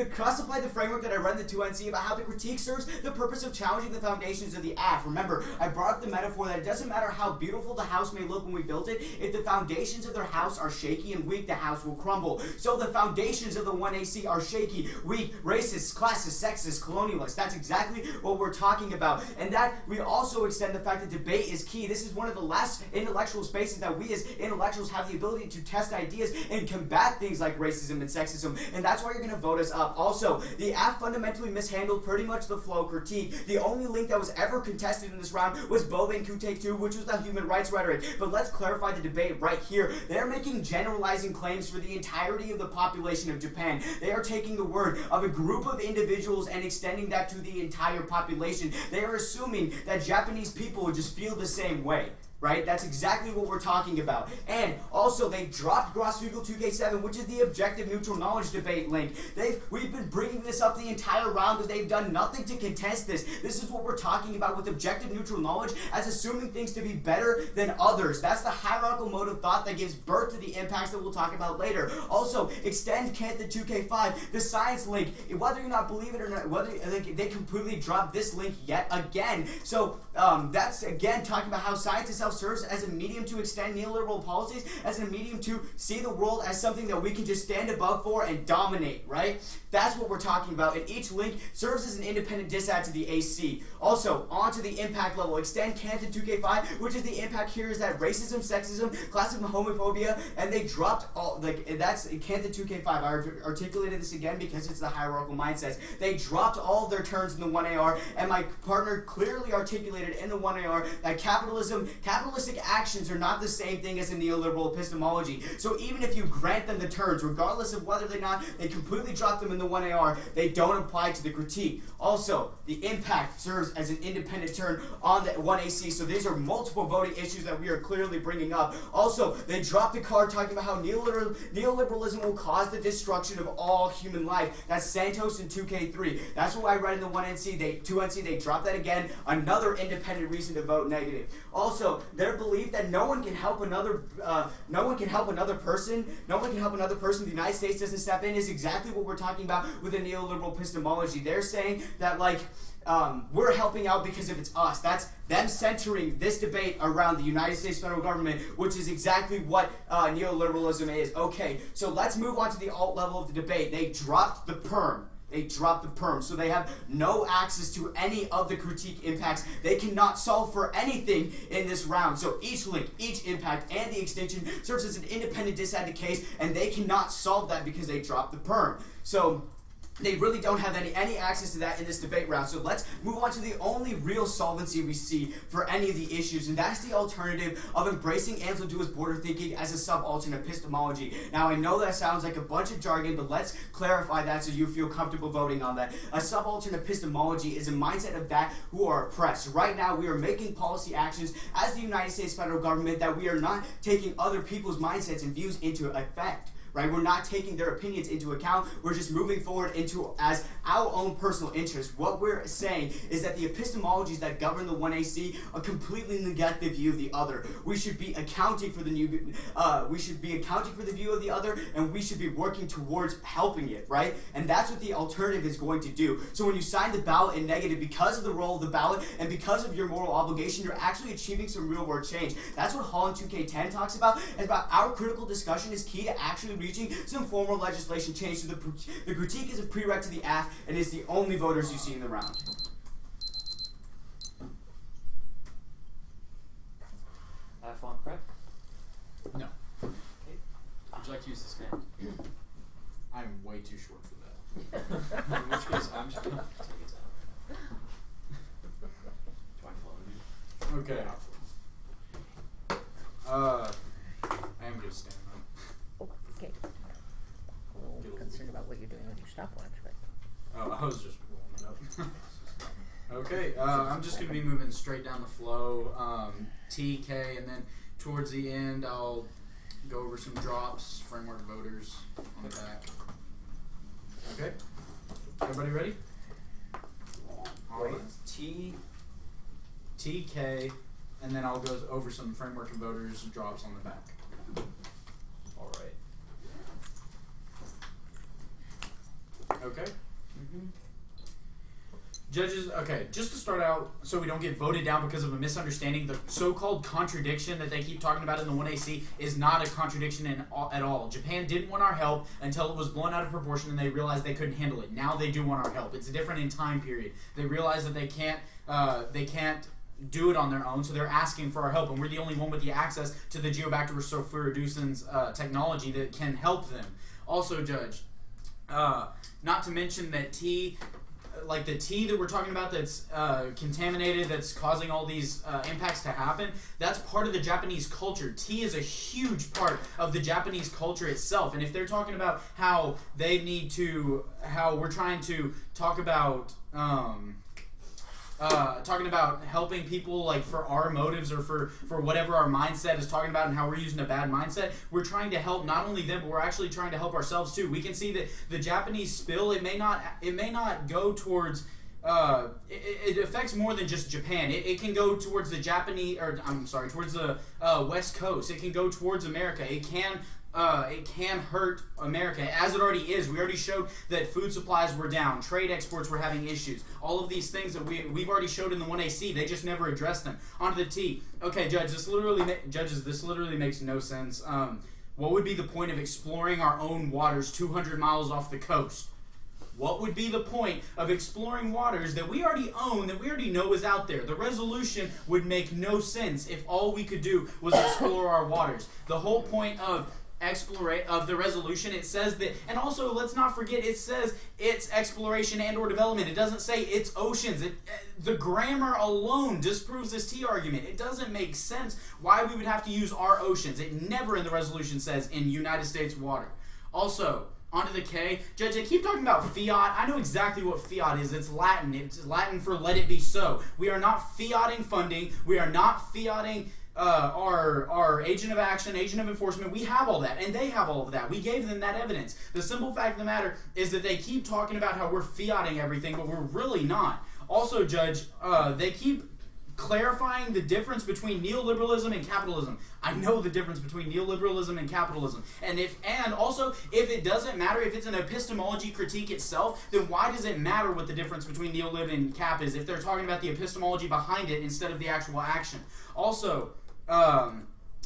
cross-applied the framework that I read in the 2NC about how the critique serves the purpose of challenging the foundations of the act. Remember, I brought up the metaphor that it doesn't matter how beautiful the house may look when we built it, if the foundations of their house are shaky and weak, the house will crumble. So the foundations of the 1AC are shaky, weak, racist, classist, sexist, colonialist. That's exactly what we're talking about. And that we also extend the fact that debate is key. This is one of the last intellectual spaces that we as intellectuals have the ability to test ideas and combat things like racism and sexism. And that's why you're going to vote us up. Also, the app fundamentally mishandled pretty much the flow critique. The only link that was ever contested in this round was Bove Take Two, which was the human rights rhetoric. But let's clarify the debate right here. They're making generalizing claims for the entirety of the population of Japan. They are taking the word of a group of individuals and extending that to the entire population. They are assuming that Japanese people would just feel the same way. Right? That's exactly what we're talking about. And also, they dropped Grossfugel 2K7, which is the objective neutral knowledge debate link. We've been bringing this up the entire round, but they've done nothing to contest this. This is what we're talking about with objective neutral knowledge as assuming things to be better than others. That's the hierarchical mode of thought that gives birth to the impacts that we'll talk about later. Also, extend Cantha 2K5, the science link. Whether you not believe it or not, whether they completely dropped this link yet again. So that's again talking about how science itself serves as a medium to extend neoliberal policies, as a medium to see the world as something that we can just stand above for and dominate, right? That's what we're talking about. And each link serves as an independent disadd to the AC. Also, onto the impact level, extend Cantha 2K5, which is the impact here is that racism, sexism, classic homophobia, and they dropped all, that's Cantha 2K5. I articulated this again because it's the hierarchical mindsets. They dropped all of their terms in the 1AR, and my partner clearly articulated in the 1AR that capitalistic actions are not the same thing as a neoliberal epistemology. So even if you grant them the terms, regardless of whether they completely drop them in the 1AR, they don't apply to the critique. Also, the impact serves as an independent term on the 1AC, so these are multiple voting issues that we are clearly bringing up. Also, they dropped the card talking about how neoliberalism will cause the destruction of all human life. That's Santos and 2K3. That's what I read in the 2NC, they dropped that again. Another independent reason to vote negative. Also, their belief that no one can help another person, the United States doesn't step in, is exactly what we're talking about with the neoliberal epistemology. They're saying that we're helping out because of it's us. That's them centering this debate around the United States federal government, which is exactly what neoliberalism is. Okay, so let's move on to the alt level of the debate. They dropped the perm. So they have no access to any of the critique impacts. They cannot solve for anything in this round. So each link, each impact, and the extinction serves as an independent disadded case, and they cannot solve that because they dropped the perm. So they really don't have any access to that in this debate round. So let's move on to the only real solvency we see for any of the issues, and that's the alternative of embracing Amplitude's border thinking as a subaltern epistemology. Now, I know that sounds like a bunch of jargon, but let's clarify that so you feel comfortable voting on that. A subaltern epistemology is a mindset of that who are oppressed. Right now, we are making policy actions as the United States federal government that we are not taking other people's mindsets and views into effect. Right? We're not taking their opinions into account. We're just moving forward as our own personal interest. What we're saying is that the epistemologies that govern the 1AC completely negate the view of the other. We should be accounting for the view of the other, and we should be working towards helping it, right? And that's what the alternative is going to do. So when you sign the ballot in negative because of the role of the ballot and because of your moral obligation, you're actually achieving some real world change. That's what Holland 2K10 talks about. It's about our critical discussion is key to actually reaching some formal legislation change. So the critique is a prereq to the AF, and is the only voters you see in the round. AF on prep? No. Okay. Would you like to use this fan? I'm way too short for that. In which case, I'm just gonna take it down. Do I follow you? Okay. I am gonna stand up. Okay. A little concerned about what you're doing with your stopwatch, but Oh, I was just warming up. Okay, I'm just gonna be moving straight down the flow. TK, and then towards the end, I'll go over some drops, framework voters on the back. Okay, everybody ready? Wait, TK, and then I'll go over some framework and voters drops on the back. All right. Okay. Judges, okay, just to start out, so we don't get voted down because of a misunderstanding, the so-called contradiction that they keep talking about in the 1AC is not a contradiction at all. Japan didn't want our help until it was blown out of proportion and they realized they couldn't handle it. Now they do want our help. It's different in time period. They realize that they can't do it on their own, so they're asking for our help, and we're the only one with the access to the Geobacter sulfureducens technology that can help them. Also, Judge, not to mention that like the tea that we're talking about that's contaminated, that's causing all these impacts to happen, that's part of the Japanese culture. Tea is a huge part of the Japanese culture itself. And if they're talking about how we're trying to talk about helping people like for our motives or for whatever our mindset is talking about and how we're using a bad mindset, we're trying to help not only them, but we're actually trying to help ourselves too. We can see that the Japanese spill, it may not go towards it affects more than just Japan. It can go towards the towards the West Coast. It can go towards America. It can hurt America, as it already is. We already showed that food supplies were down, trade exports were having issues. All of these things that we've already showed in the 1AC, they just never addressed them. On to the T. Okay, Judge, this literally makes no sense. What would be the point of exploring our own waters 200 miles off the coast? What would be the point of exploring waters that we already own, that we already know is out there? The resolution would make no sense if all we could do was explore our waters. The whole point of the resolution, it says that, and also let's not forget, it says it's exploration and or development. It doesn't say it's oceans. The grammar alone disproves this T argument. It doesn't make sense why we would have to use our oceans. It never in the resolution says in United States water. Also, onto the K. Judge, they keep talking about fiat. I know exactly what fiat is. It's Latin. It's Latin for let it be so. We are not fiating funding. We are not fiating our agent of action, agent of enforcement. We have all that, and they have all of that. We gave them that evidence. The simple fact of the matter is that they keep talking about how we're fiating everything, but we're really not. Also, Judge, they keep clarifying the difference between neoliberalism and capitalism. I know the difference between neoliberalism and capitalism. And also, if it doesn't matter, if it's an epistemology critique itself, then why does it matter what the difference between neolib and cap is if they're talking about the epistemology behind it instead of the actual action? Also,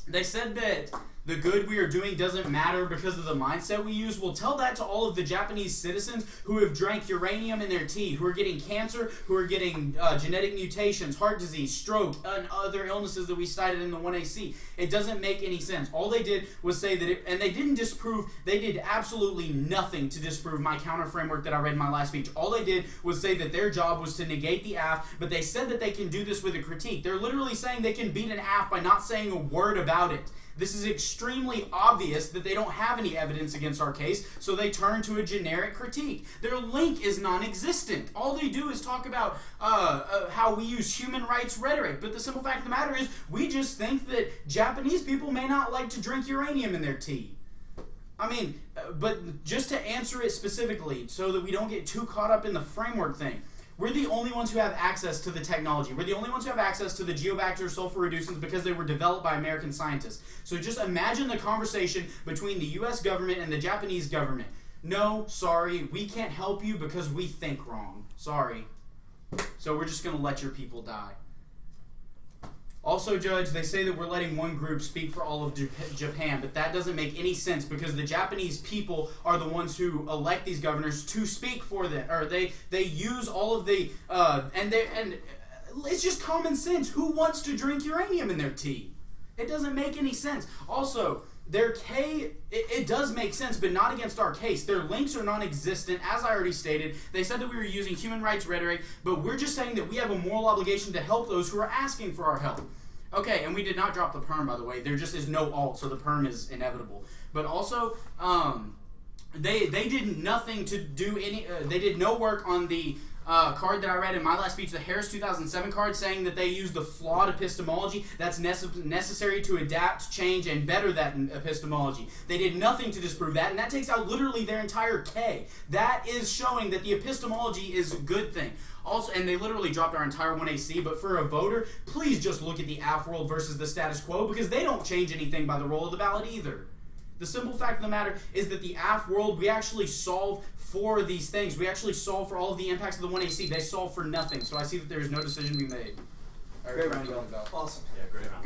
they said that the good we are doing doesn't matter because of the mindset we use. Well, tell that to all of the Japanese citizens who have drank uranium in their tea, who are getting cancer, who are getting genetic mutations, heart disease, stroke, and other illnesses that we cited in the 1AC. It doesn't make any sense. All they did was say that and they didn't disprove, they did absolutely nothing to disprove my counter framework that I read in my last speech. All they did was say that their job was to negate the AF, but they said that they can do this with a critique. They're literally saying they can beat an AF by not saying a word about it. This is extremely obvious that they don't have any evidence against our case, so they turn to a generic critique. Their link is non-existent. All they do is talk about how we use human rights rhetoric, but the simple fact of the matter is we just think that Japanese people may not like to drink uranium in their tea. I mean, but just to answer it specifically so that we don't get too caught up in the framework thing, we're the only ones who have access to the technology. We're the only ones who have access to the Geobacter sulfureducens because they were developed by American scientists. So just imagine the conversation between the US government and the Japanese government. No, sorry, we can't help you because we think wrong. Sorry. So we're just going to let your people die. Also, Judge, they say that we're letting one group speak for all of Japan, but that doesn't make any sense because the Japanese people are the ones who elect these governors to speak for them, or they use all of the and it's just common sense. Who wants to drink uranium in their tea? It doesn't make any sense. Also, their K, it does make sense, but not against our case. Their links are non-existent, as I already stated. They said that we were using human rights rhetoric, but we're just saying that we have a moral obligation to help those who are asking for our help. Okay, and we did not drop the perm, by the way. There just is no alt, so the perm is inevitable. But also, they did nothing to do any. They did no work on the card that I read in my last speech, the Harris 2007 card, saying that they used the flawed epistemology that's necessary to adapt, change, and better that epistemology. They did nothing to disprove that, and that takes out literally their entire K. That is showing that the epistemology is a good thing. Also, and they literally dropped our entire 1AC, but for a voter, please just look at the AF world versus the status quo, because they don't change anything by the roll of the ballot either. The simple fact of the matter is that the AF world, we actually solve for these things. We actually solve for all of the impacts of the 1AC. They solve for nothing. So I see that there is no decision to be made. All right, Great round, go. Awesome. Yeah, great round.